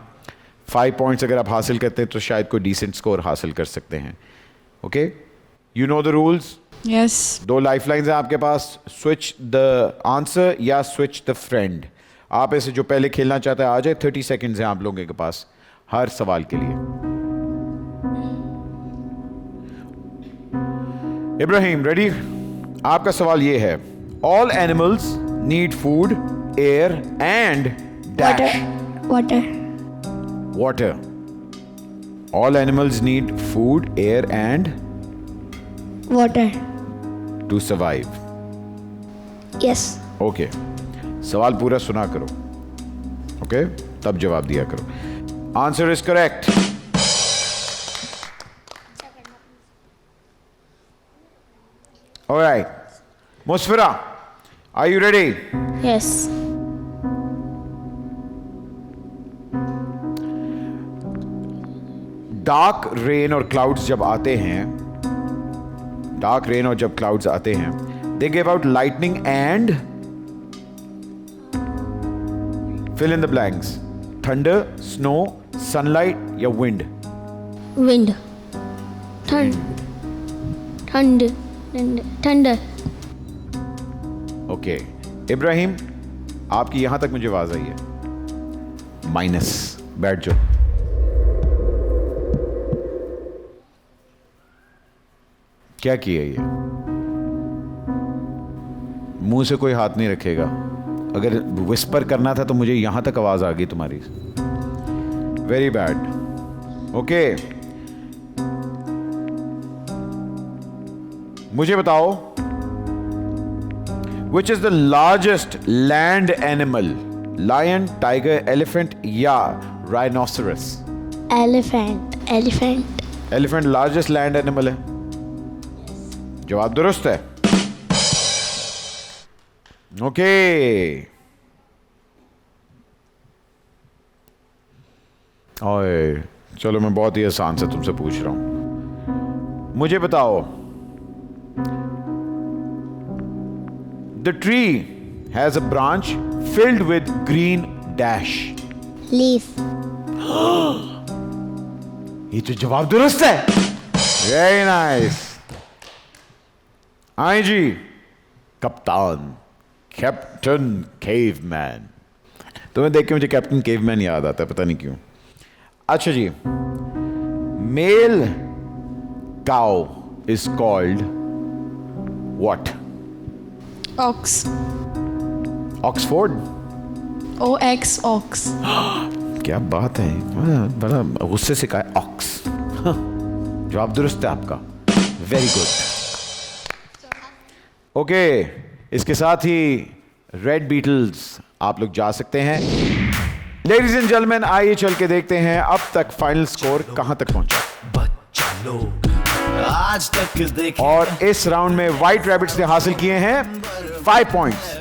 5 पॉइंट्स अगर आप हासिल करते हैं तो शायद कोई डिसेंट स्कोर हासिल कर सकते हैं। Okay, you know the rules. Yes. 2 lifelines हैं आपके पास, स्विच द आंसर या स्विच द फ्रेंड। आप ऐसे जो पहले खेलना चाहता है आ जाए। 30 सेकेंड्स हैं आप लोगों के पास हर सवाल के लिए। इब्राहिम रेडी? आपका सवाल ये है, all animals need food, air and dash. Water. All animals need food, air and water. To survive. Yes. Okay, सवाल पूरा सुना करो, ओके? तब जवाब दिया करो। Answer is correct. Alright, Musfira, are you ready? Yes. Dark rain और क्लाउड्स जब आते हैं, they give out lightning and fill in the blanks. Thunder, snow, sunlight या wind? Wind. Thunder. Okay Ibrahim, आपकी यहां तक मुझे आवाज आई है। माइनस, बैठ जाओ। क्या किया ये? मुंह से कोई हाथ नहीं रखेगा। अगर विस्पर करना था तो मुझे यहां तक आवाज आ गई तुम्हारी। Very bad. ओके, मुझे बताओ, which is the largest land animal? Lion, tiger, elephant या rhinoceros? Elephant. Elephant largest land animal है। जवाब दुरुस्त है। ओके, ओए चलो, मैं बहुत ही आसान से तुमसे पूछ रहा हूं। मुझे बताओ, the tree has a branch filled with green dash. Leaf. ये तो जवाब दुरुस्त है। Very nice. आई जी, कप्तान, कैप्टन केवमैन। तुम्हें देख के मुझे कैप्टन केवमैन याद आता है, पता नहीं क्यों। अच्छा जी, male cow is called what? Ox. Oxford. OX, ox. क्या बात है, बड़ा गुस्से से कहा ऑक्स। जवाब दुरुस्त है आपका। Very good. ओके, इसके साथ ही रेड बीटल्स आप लोग जा सकते हैं। लेडीज एंड जेंटलमैन, आइए चल के देखते हैं अब तक फाइनल स्कोर कहां तक पहुंचा। बच्चा लोग आज तक देखे और इस राउंड में व्हाइट रैबिट्स ने हासिल किए हैं 5 पॉइंट्स।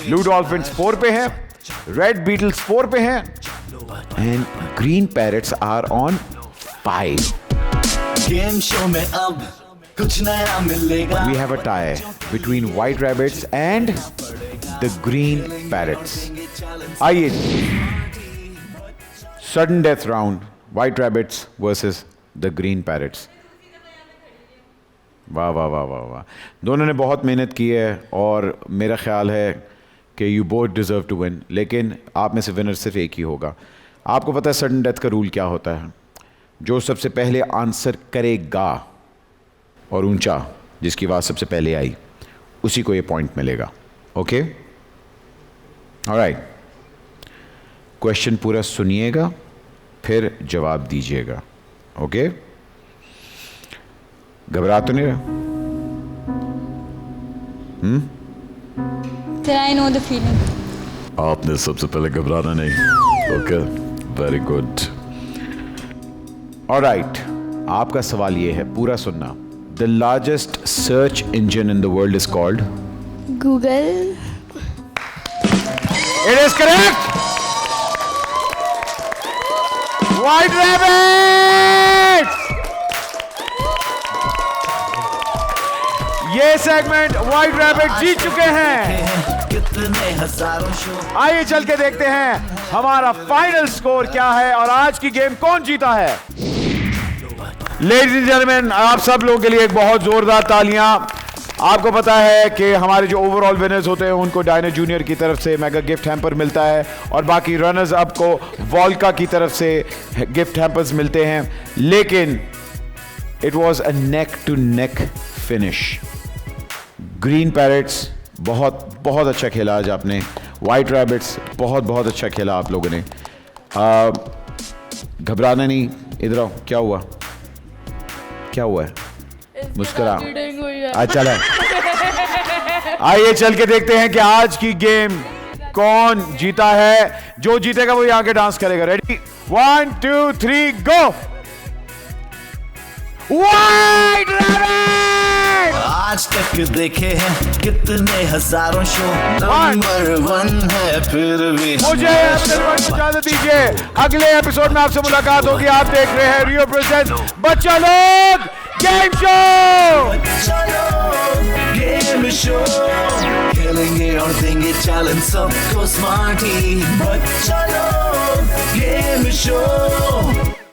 ब्लू डॉल्फिन्स 4 पे हैं, रेड बीटल्स 4 पे हैं and green parrots are on 5। Game show में अब कुछ नया मिलेगा। We have a tie between white rabbits and the green parrots. आइए, sudden death round white rabbits versus the green parrots. वाह वाह वाह वाह वाह, दोनों ने बहुत मेहनत की है और मेरा ख्याल है कि you both deserve to win, लेकिन आप में से विनर सिर्फ एक ही होगा। आपको पता है सडन डेथ का रूल क्या होता है? जो सबसे पहले आंसर करेगा और ऊंचा, जिसकी आवाज़ सबसे पहले आई, उसी को ये पॉइंट मिलेगा। ओके, ऑलराइट, क्वेश्चन पूरा सुनिएगा फिर जवाब दीजिएगा। ओके, घबरा तो नहीं रहा? Sir, I know the feeling. आपने सबसे पहले घबराना नहीं। Okay, very good. ऑलराइट, आपका सवाल ये है, पूरा सुनना। The largest search engine in the world is called? Google. It is correct. White rabbit, ये सेगमेंट व्हाइट रैबिट जीत चुके हैं। कितने हजारों शो। आइए चल के देखते हैं हमारा फाइनल स्कोर क्या है और आज की गेम कौन जीता है। लेडीज एंड जेंटलमैन, आप सब लोगों के लिए एक बहुत जोरदार तालियां। आपको पता है कि हमारे जो ओवरऑल विनर्स होते हैं उनको डायनो जूनियर की तरफ से मेगा गिफ्ट हैम्पर मिलता है और बाकी रनर्स अप को वॉल्का की तरफ से गिफ्ट हैम्पर्स मिलते हैं। लेकिन it was a neck to neck finish. Green parrots बहुत बहुत अच्छा खेला आज आपने, वाइट रैबिट्स बहुत बहुत अच्छा खेला आप लोगों ने। घबराना नहीं, इधर आओ। क्या हुआ, क्या हुआ है? मुस्कुरा। अच्छा, आइए चल के देखते हैं कि आज की गेम कौन जीता है। जो जीतेगा वो यहाँ के डांस करेगा। रेडी, 1 2 3 गो। व्हाइट रैबिट आज तक देखे हैं कितने हजारों शो, नंबर 1 है फिर भी। मुझे इजाजत दीजिए, अगले एपिसोड में आपसे मुलाकात होगी। आप देख रहे हैं रियो प्रेजेंट्स बच्चा लोग गेम शो। गेम शो खेलेंगे और देंगे चैलेंज सबको स्मार्टी। बच्चा लोग गेम शो।